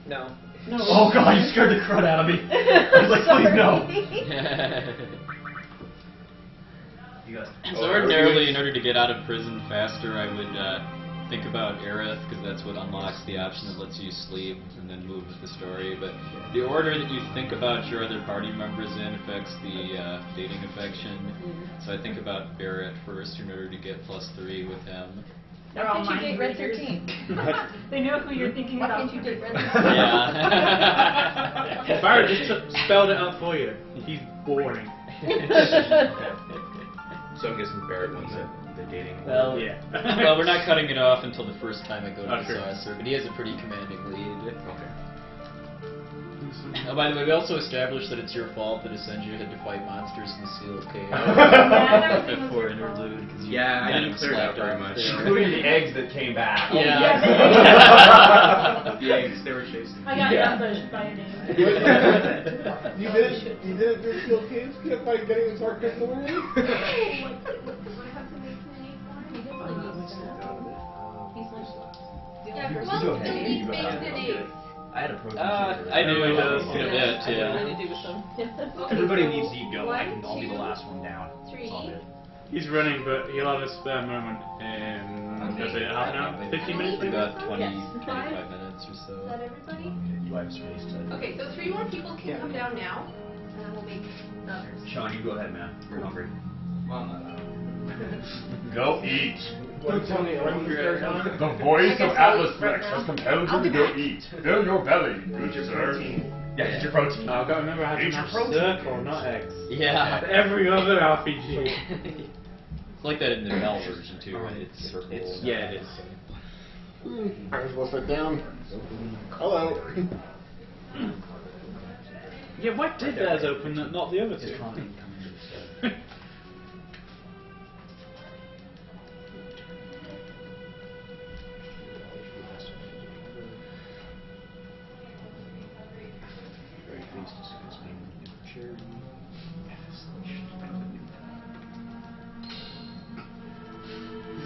No. Oh god, you scared the crud out of me. I was like, please no. You guys. So ordinarily, in order to get out of prison faster, I would think about Aerith, because that's what unlocks the option that lets you sleep and then move with the story. But the order that you think about your other party members in affects the dating affection. So I think about Barrett first in order to get +3 with him. They're all Why can't you date Red mind 13? They know who you're thinking Why about. can't you date Red 13? Yeah. Barrett just spelled it out for you. He's boring. So I'm guessing Barrett wins the dating. Well, Yeah. well, we're not cutting it off until the first time I go to Oh, the sure. saucer, but he has a pretty commanding lead. Okay. Oh, by the way, we also established that it's your fault that Essentia had to fight monsters in the Seal Cave that was before your fault. interlude. Cause you Yeah, I kind didn't of clear it slapped up very her much. there. Including the eggs that came back. Yeah. The eggs, they were chasing. I got Yeah. ambushed by an egg. You didn't do Steel Caves by getting the Dark Crystal already? I had a protein I do in a bit, I yeah. really do with them. Everybody needs to eat go. One, I'll be the last one down. Three. It's all good. He's running, but he'll have a spare moment in, was it half an hour? 15 minutes maybe? About 20, Yes. 25 minutes or Is so. that everybody? You have space to. Okay, so 3 more people can come down now, and then we'll make the others. Sean, you go ahead, man. You're hungry. Well, not that. Go eat. Don't tell me when you're The voice of Atlas Flex has compelled you to go eat. Fill your belly, good sir. Yeah, it's your protein. I've got to remember how to Eat your match protein. circle, not X. Yeah. Every other RPG. It's like that in the Bell version too, right? It's circle. Yeah, it is. Might as well sit down. Hello. Yeah, why did theirs open, not the other two?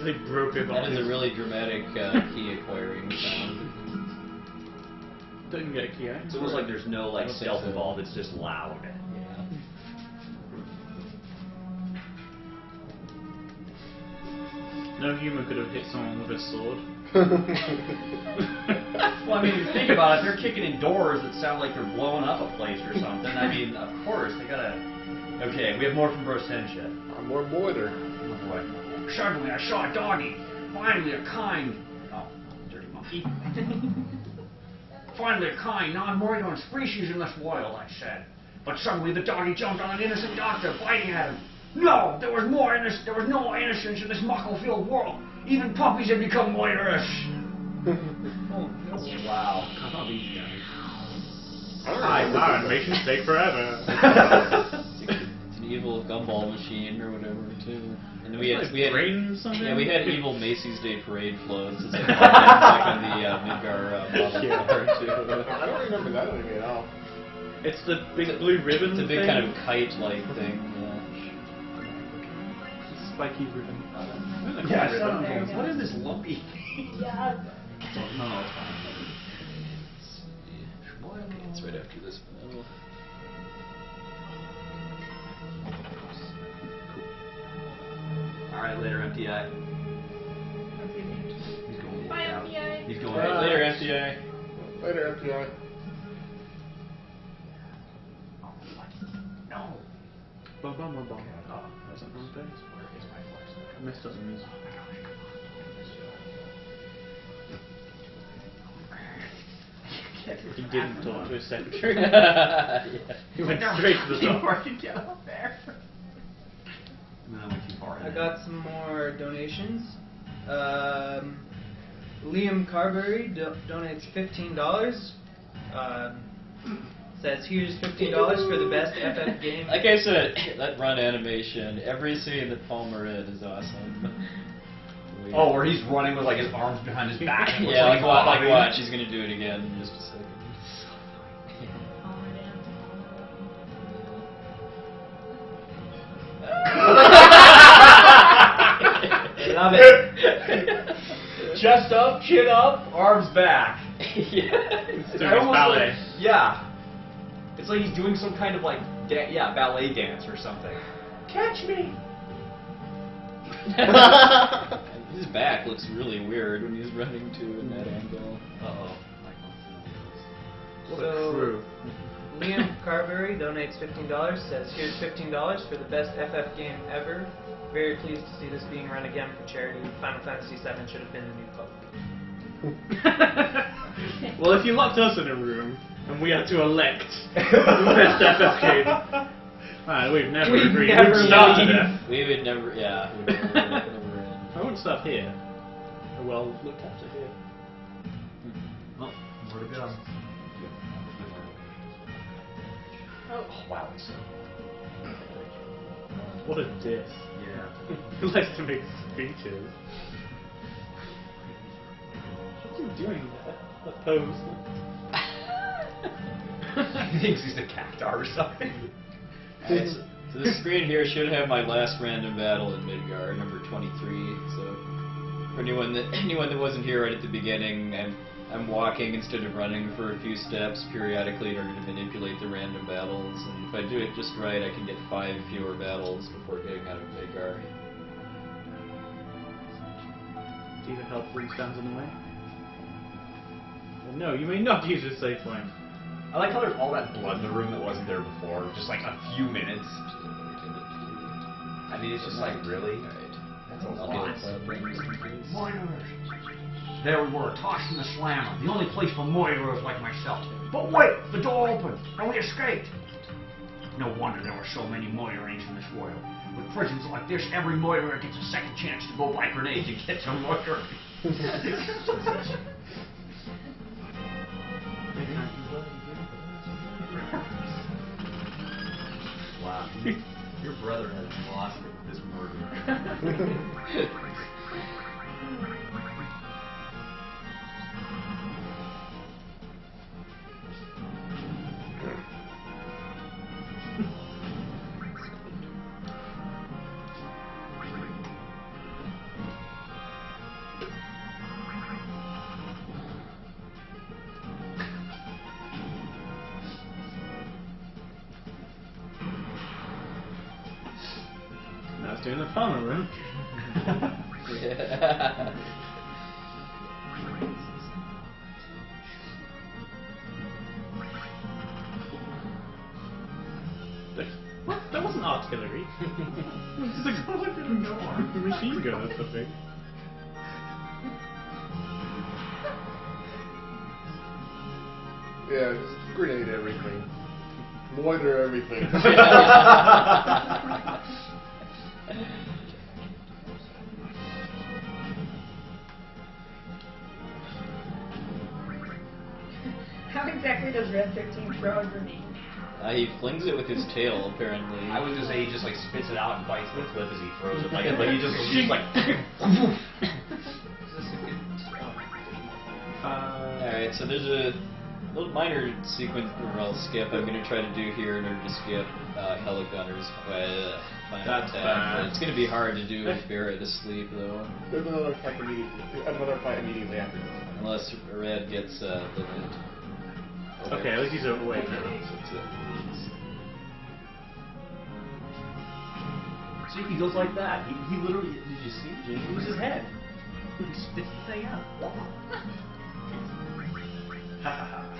They broke it That off. is a really dramatic key acquiring sound. Didn't get a key out. It's almost like there's no like I don't think stealth so. involved. It's just loud. Yeah. No human could have hit someone with a sword. Well, I mean, if you think about it, they're kicking in doors that sound like they're blowing up a place or something. I mean, of course, they gotta... Okay, we have more from Brosentia. More boiler. Oh boy. Suddenly I saw a doggy. Finally a kind... Oh, dirty monkey. Finally a kind, non-moidorn species in this world, I said. But suddenly the doggy jumped on an innocent doctor, biting at him. No, there was no more innocence in this muckle-filled world. Even puppies had become moidorous. Wow. Come on, these guys. Our animations take forever. It's an evil gumball machine or whatever too. And we had brain something? yeah, we had evil Macy's Day Parade floats. It's like on the Midgar model Yeah. car too. I don't remember that anime at all. It's the big blue ribbon. It's a big thing. kind of kite-like thing. Spiky ribbon. Yeah, son, what is this lumpy? Yeah. No, it's fine. Okay, it's right after this panel. Alright, Alright, later, MTI. Okay, He's going bye, out. MPI. He's going Alright, later, FDI. Later, FPI. No. Bum, bum, bum, bum. Oh, That's not one thing. where is my flex? I messed up the music. He didn't talk to his secretary. Yeah. He went straight to the top. Before I could get up there. No, I went too far. I got some more donations. Liam Carberry donates $15. Says here's $15 for the best FF game. Like I said, that run animation, every scene that Palmer in is awesome. Oh, where he's running with like his arms behind his back. And Yeah, like watch. watch, he's gonna do it again in just a second. Love it. Chest up, chin up, arms back. Yeah. It's doing I his almost ballet. like- yeah. It's like he's doing some kind of like ballet dance or something. Catch me. His back looks really weird when he's running too in that angle. Uh-oh. So, Liam Carberry donates $15. Says here's $15 for the best FF game ever. Very pleased to see this being run again for charity. Final Fantasy VII should have been the new code. Well, if you locked us in a room and we had to elect the best FF game, we'd never We'd agree. never We'd starve to leave. death. We would never, yeah. We would never I wouldn't stop here. Well looked after here. Oh, where to go? Oh, wow, he's so. What a diss. Yeah. He likes to make speeches. What's he doing there? A pose. He thinks he's a cactar or something. Alright, so the screen here should have my last random battle in Midgard, number 23. So for anyone that wasn't here right at the beginning, I'm walking instead of running for a few steps periodically in order to manipulate the random battles, and if I do it just right, I can get 5 fewer battles before getting out of Midgard. Do you help bring stands in the way? Well, no, you may not use your save point. I like how there's all that blood in the room that wasn't there before. Just like a few minutes. I mean, it's just like, really? That's a lot. Moirers. There we were, tossed in the slammer, the only place for Moirers like myself. But wait, the door opened, and we escaped. No wonder there were so many Moirings in this world. With prisons like this, every Moirer gets a second chance to go buy grenades and get some Moirer. Wow. Your brother has lost it with this murder. Now it's doing the farmer room. Yeah. What? That wasn't artillery. It's like a machine gun or something. Yeah, just grenade everything. Moiter everything. how exactly does Red 13 throw a grenade? He flings it with his tail, apparently. I was gonna say he just like spits it out and bites the clip as he throws it. Like he just like. Alright, so there's a little minor sequence where I'll skip. I'm going to try to do here in order to skip Heligunner's final That's attack. bad. But it's going to be hard to do with Barrett asleep, though. There's another fight immediately after this. Unless Red gets limited. Okay, at least he's awake now. See, he goes like that. He literally, did you see? He moves his head. He spits the thing out. Ha ha ha.